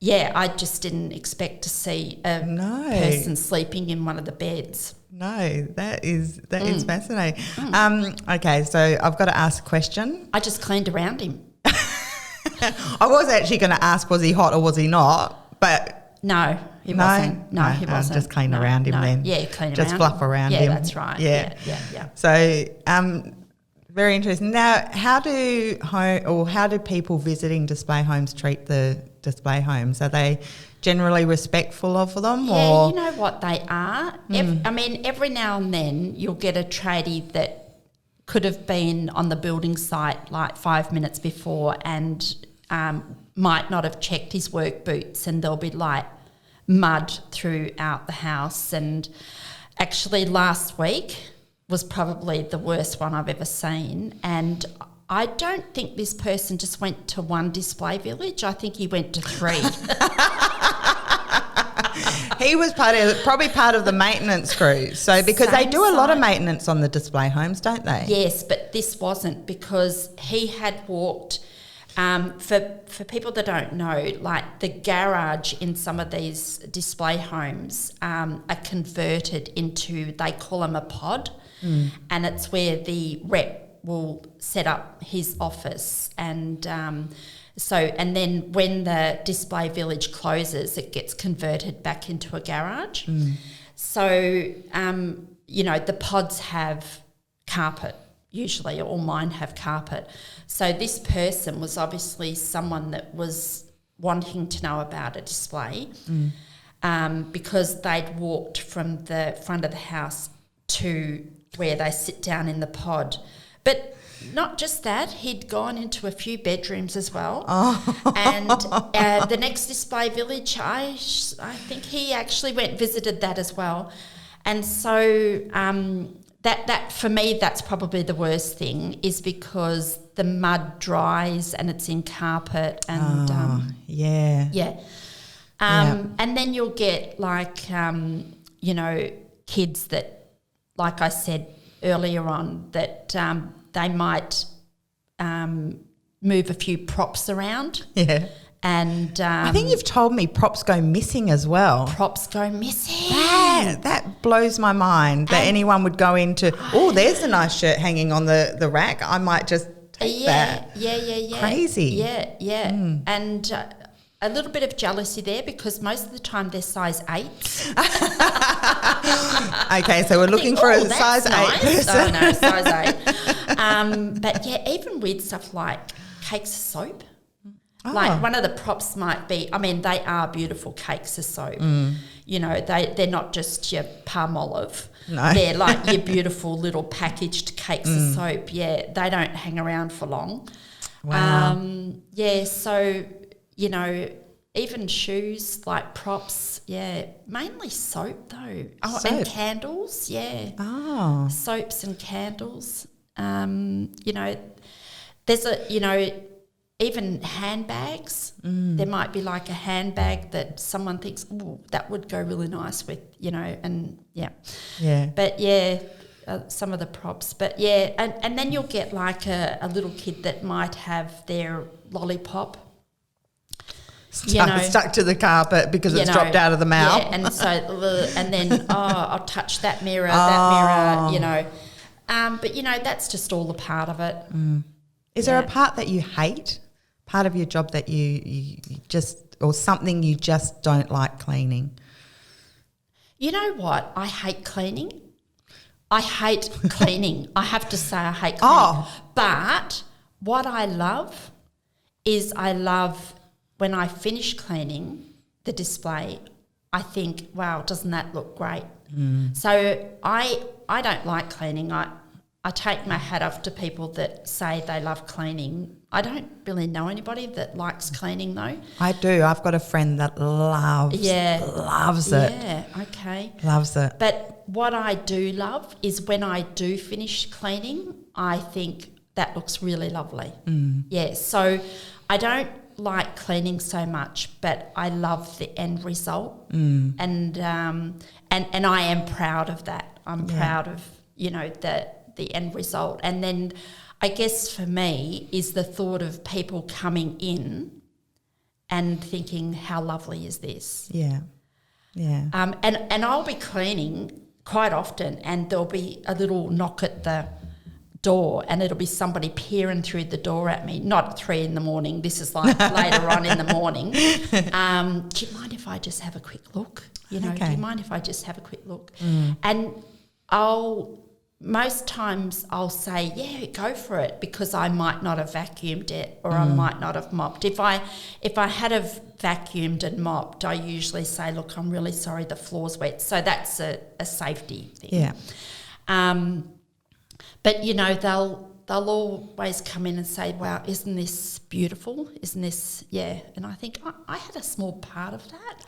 yeah, I just didn't expect to see a person sleeping in one of the beds. No, that is fascinating. Okay, so I've got to ask a question. I just cleaned around him. I was actually going to ask, was he hot or was he not? But no, he wasn't. No, he wasn't. Just clean around him then. Yeah, clean around. Just fluff around him. Yeah, that's right. Yeah. So, very interesting. Now, how do people visiting display homes treat the display homes? Are they generally respectful of them? Yeah, or? you know what they are. I mean, every now and then you'll get a tradie that could have been on the building site like 5 minutes before and might not have checked his work boots, and there'll be like mud throughout the house. And actually last week was probably the worst one I've ever seen, and I don't think this person just went to one display village. I think he went to 3. He was probably part of the maintenance crew. So because they do a lot of maintenance on the display homes, don't they? Yes, but this wasn't, because he had walked. For people that don't know, like the garage in some of these display homes are converted into, they call them a pod, and it's where the rep will set up his office, and and then when the display village closes, it gets converted back into a garage. So the pods have carpet usually, or mine have carpet. So this person was obviously someone that was wanting to know about a display, because they'd walked from the front of the house to where they sit down in the pod. But not just that, he'd gone into a few bedrooms as well. And the next display village, I think he actually visited that as well. And so that for me, that's probably the worst thing, is because the mud dries and it's in carpet, and and then you'll get like kids that, like I said earlier on, that they might move a few props around. Yeah. And I think you've told me props go missing as well. Props go missing. That blows my mind that anyone would go into, there's a nice shirt hanging on the rack. I might just take that. Yeah. Crazy. Yeah. And a little bit of jealousy there, because most of the time they're size 8s. Okay, so we're looking for a size 8 person. Oh, no, size 8. But yeah, even weird stuff like cakes of soap. Like one of the props might be, I mean, they are beautiful cakes of soap. They're not just your palm olive. No. They're like your beautiful little packaged cakes of soap. Yeah, they don't hang around for long. Wow. So, even shoes, like props, mainly soap though. Oh, soap. And candles, soaps and candles. There's even handbags. There might be like a handbag that someone thinks, that would go really nice with, and But some of the props. But and then you'll get like a little kid that might have their lollipop stuck to the carpet because it's dropped out of the mouth. Yeah, and so, and then, I'll touch that mirror, But, that's just all a part of it. Is there a part that you hate? Part of your job that you just, or something you just don't like cleaning? You know what? I hate cleaning. I have to say I hate cleaning. But what I love is when I finish cleaning the display, I think, wow, doesn't that look great? So I don't like cleaning. I take my hat off to people that say they love cleaning. I don't really know anybody that likes cleaning though. I do. I've got a friend that loves it. Yeah, okay. Loves it. But what I do love is when I do finish cleaning, I think that looks really lovely. Yeah, so I don't like cleaning so much, but I love the end result, and I am proud of that. I'm proud of the end result, and then I guess for me is the thought of people coming in and thinking, how lovely is this? Yeah. And I'll be cleaning quite often, and there'll be a little knock at the door, and it'll be somebody peering through the door at me. Not at 3 a.m. This is like later on in the morning. Do you mind if I just have a quick look? Do you mind if I just have a quick look? And most times I'll say, yeah, go for it, because I might not have vacuumed it, or I might not have mopped. If I had have vacuumed and mopped, I usually say, look, I'm really sorry, the floor's wet. So that's a safety thing. Yeah. But, they'll always come in and say, wow, isn't this beautiful? Isn't this, yeah. And I think I had a small part of that.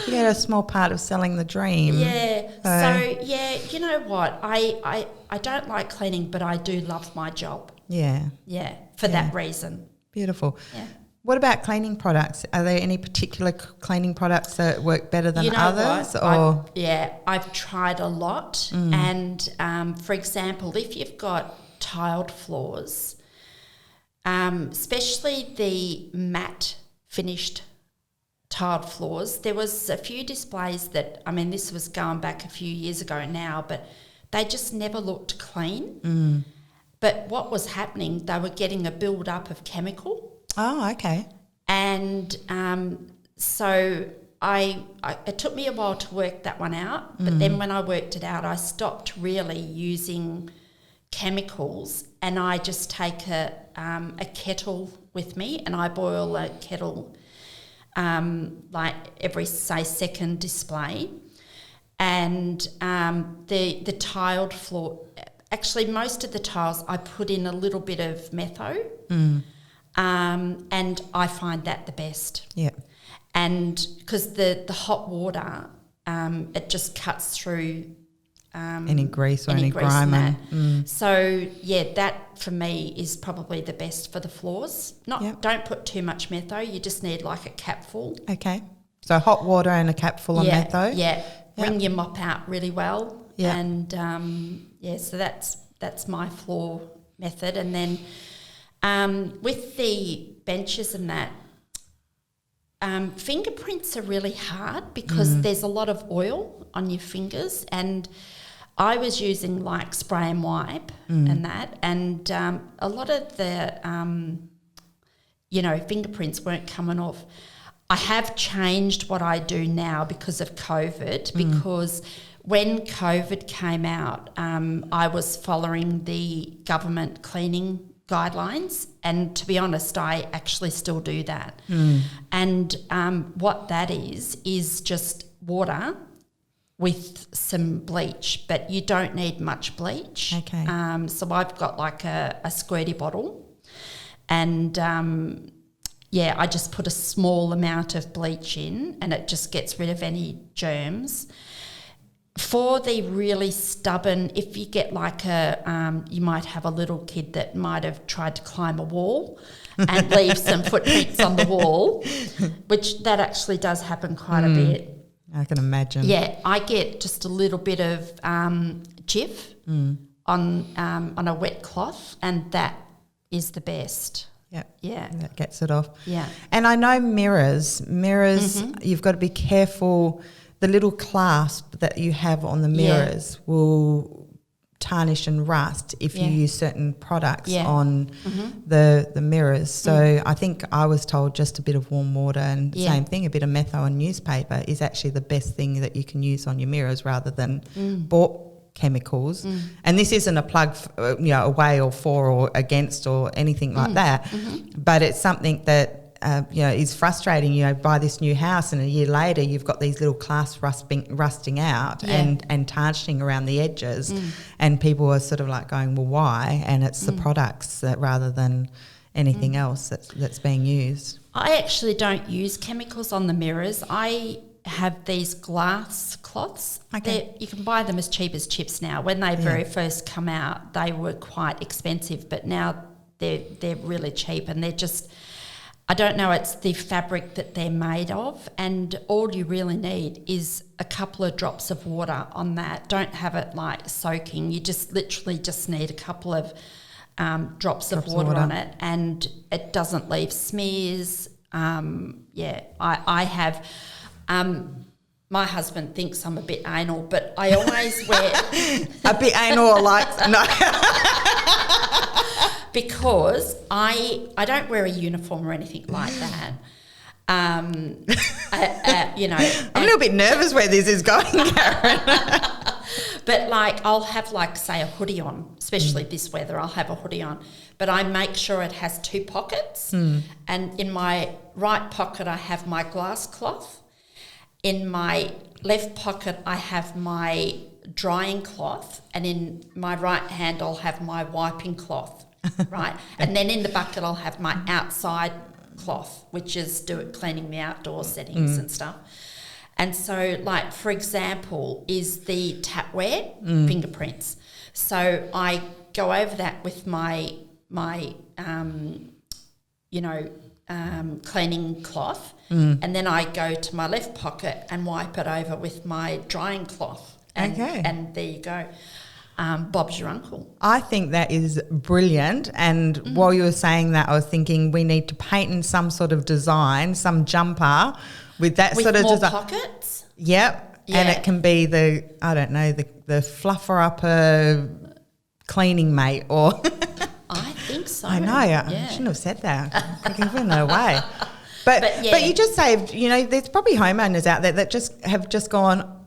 You had a small part of selling the dream. Yeah. So, yeah, you know what? I don't like cleaning, but I do love my job. Yeah. Yeah, for that reason. Beautiful. Yeah. What about cleaning products? Are there any particular cleaning products that work better than others? What? I've tried a lot. And, for example, if you've got tiled floors, especially the matte finished tiled floors, there was a few displays that, this was going back a few years ago now, but they just never looked clean. But what was happening, they were getting a build-up of chemical. Oh, okay. And so it took me a while to work that one out, but then when I worked it out, I stopped really using chemicals, and I just take a kettle with me, and I boil a kettle like every, say, second display. And the tiled floor, actually most of the tiles I put in a little bit of metho. And I find that the best. Yeah. And because the hot water, it just cuts through any grease or any grime. So, yeah, that for me is probably the best for the floors. Don't put too much metho. You just need like a capful. Okay. So hot water and a capful of metho. Yeah. Wring your mop out really well. Yeah. And, so that's my floor method. And then with the benches and that, fingerprints are really hard because there's a lot of oil on your fingers, and I was using like spray and wipe and that, and a lot of the fingerprints weren't coming off. I have changed what I do now because of COVID, because when COVID came out, I was following the government cleaning guidelines, and to be honest, I actually still do that. And what that is just water with some bleach, but you don't need much bleach. Okay. So I've got like a squirty bottle, and I just put a small amount of bleach in, and it just gets rid of any germs. For the really stubborn, if you get like you might have a little kid that might have tried to climb a wall and leave some footprints on the wall, which that actually does happen quite a bit. I can imagine. Yeah, I get just a little bit of Jif on a wet cloth, and that is the best. Yeah. That gets it off. Yeah. And I know mirrors, you've got to be careful. The little clasp that you have on the mirrors will tarnish and rust if you use certain products on the mirrors. So I think I was told just a bit of warm water and same thing, a bit of metho and newspaper is actually the best thing that you can use on your mirrors rather than bought chemicals. And this isn't a plug away or for or against or anything like that, but it's something that is frustrating. Buy this new house and a year later you've got these little clasps rusting out and tarnishing around the edges, and people are sort of like going, well, why? And it's the products that rather than anything else that's being used. I actually don't use chemicals on the mirrors. I have these glass cloths. Okay. You can buy them as cheap as chips now. When they very first come out, they were quite expensive, but now they're really cheap, and they're just, I don't know, it's the fabric that they're made of, and all you really need is a couple of drops of water on that. Don't have it like soaking. You just literally just need a couple of drops of water on it, and it doesn't leave smears. I have. My husband thinks I'm a bit anal, but I always wear a bit anal, like no. Because I don't wear a uniform or anything like that. I'm a little bit nervous where this is going, Karen. But like I'll have like say a hoodie on, especially this weather. I'll have a hoodie on, but I make sure it has 2 pockets. And in my right pocket I have my glass cloth. In my left pocket I have my drying cloth, and in my right hand I'll have my wiping cloth. Right, and then in the bucket I'll have my outside cloth, which is cleaning the outdoor settings and stuff. And so, like for example, is the tapware fingerprints. So I go over that with my cleaning cloth, and then I go to my left pocket and wipe it over with my drying cloth. And there you go. Bob's your uncle. I think that is brilliant. And while you were saying that, I was thinking we need to paint in some sort of design, some jumper with that sort of design. Pockets? Yep. Yeah. And it can be the Flufferuppera cleaning mate or... I think so. I know. I shouldn't have said that. I can give no way. But you just saved, there's probably homeowners out there that have just gone,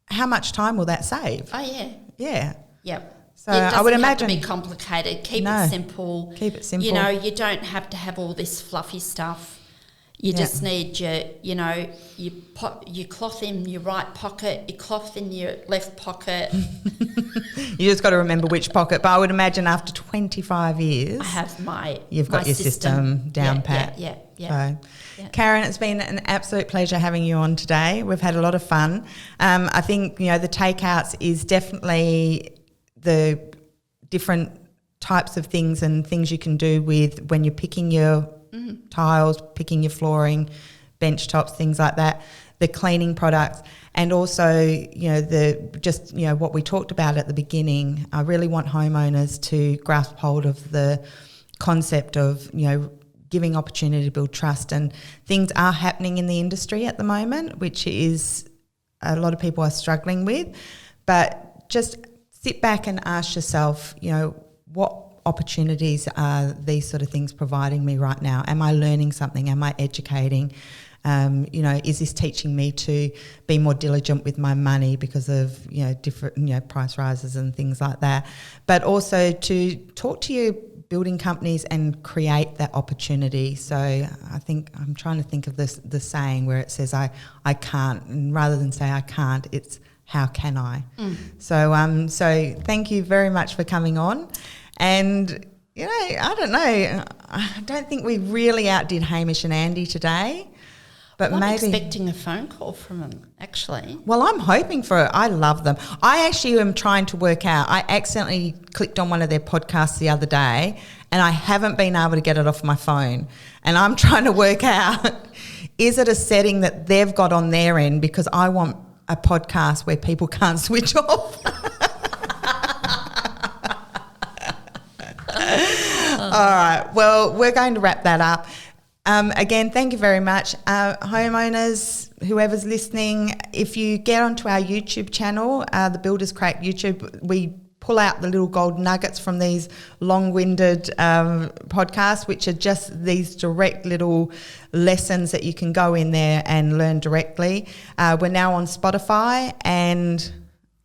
how much time will that save? Oh, yeah. Yeah. Yep. So I would imagine it doesn't have to be complicated. Keep it simple. Keep it simple. You don't have to have all this fluffy stuff. You just need your cloth in your right pocket, your cloth in your left pocket. You just got to remember which pocket. But I would imagine after 25 years, I have you've got your system down pat. Yeah. So, Karen, it's been an absolute pleasure having you on today. We've had a lot of fun. I think the takeouts is definitely the different types of things and things you can do with when you're picking your tiles, picking your flooring, bench tops, things like that, the cleaning products, and also, what we talked about at the beginning. I really want homeowners to grasp hold of the concept of, giving opportunity to build trust, and things are happening in the industry at the moment, which is a lot of people are struggling with. But just sit back and ask yourself, what opportunities are these sort of things providing me right now? Am I learning something? Am I educating? Is this teaching me to be more diligent with my money because of, different, price rises and things like that? But also to talk to your building companies and create that opportunity. So I think I'm trying to think of the saying where it says I can't, and rather than say I can't, it's how can I? So thank you very much for coming on. And, I don't know, I don't think we really outdid Hamish and Andy today. But I'm maybe expecting a phone call from them, actually. Well, I'm hoping for it. I love them. I actually am trying to work out. I accidentally clicked on one of their podcasts the other day and I haven't been able to get it off my phone. And I'm trying to work out, is it a setting that they've got on their end? Because I want a podcast where people can't switch off. All right. Well, we're going to wrap that up. Again, thank you very much. Homeowners, whoever's listening, if you get onto our YouTube channel, the Builders Crack YouTube, we pull out the little gold nuggets from these long-winded podcasts, which are just these direct little lessons that you can go in there and learn directly. We're now on Spotify and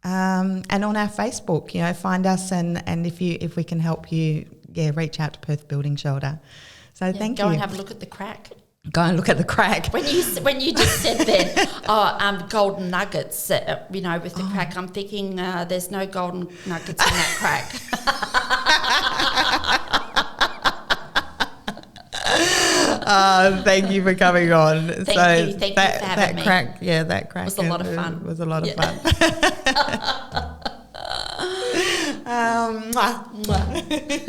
on our Facebook. Find us and if we can help you, reach out to Perth Building Shelter. So thank you. Go and have a look at the crack. Go and look at the crack. When you just said then, golden nuggets, with the crack, I'm thinking there's no golden nuggets in that crack. Thank you for coming on. Thank you for having me. That crack was a lot of fun. It was a lot of fun. Mwah.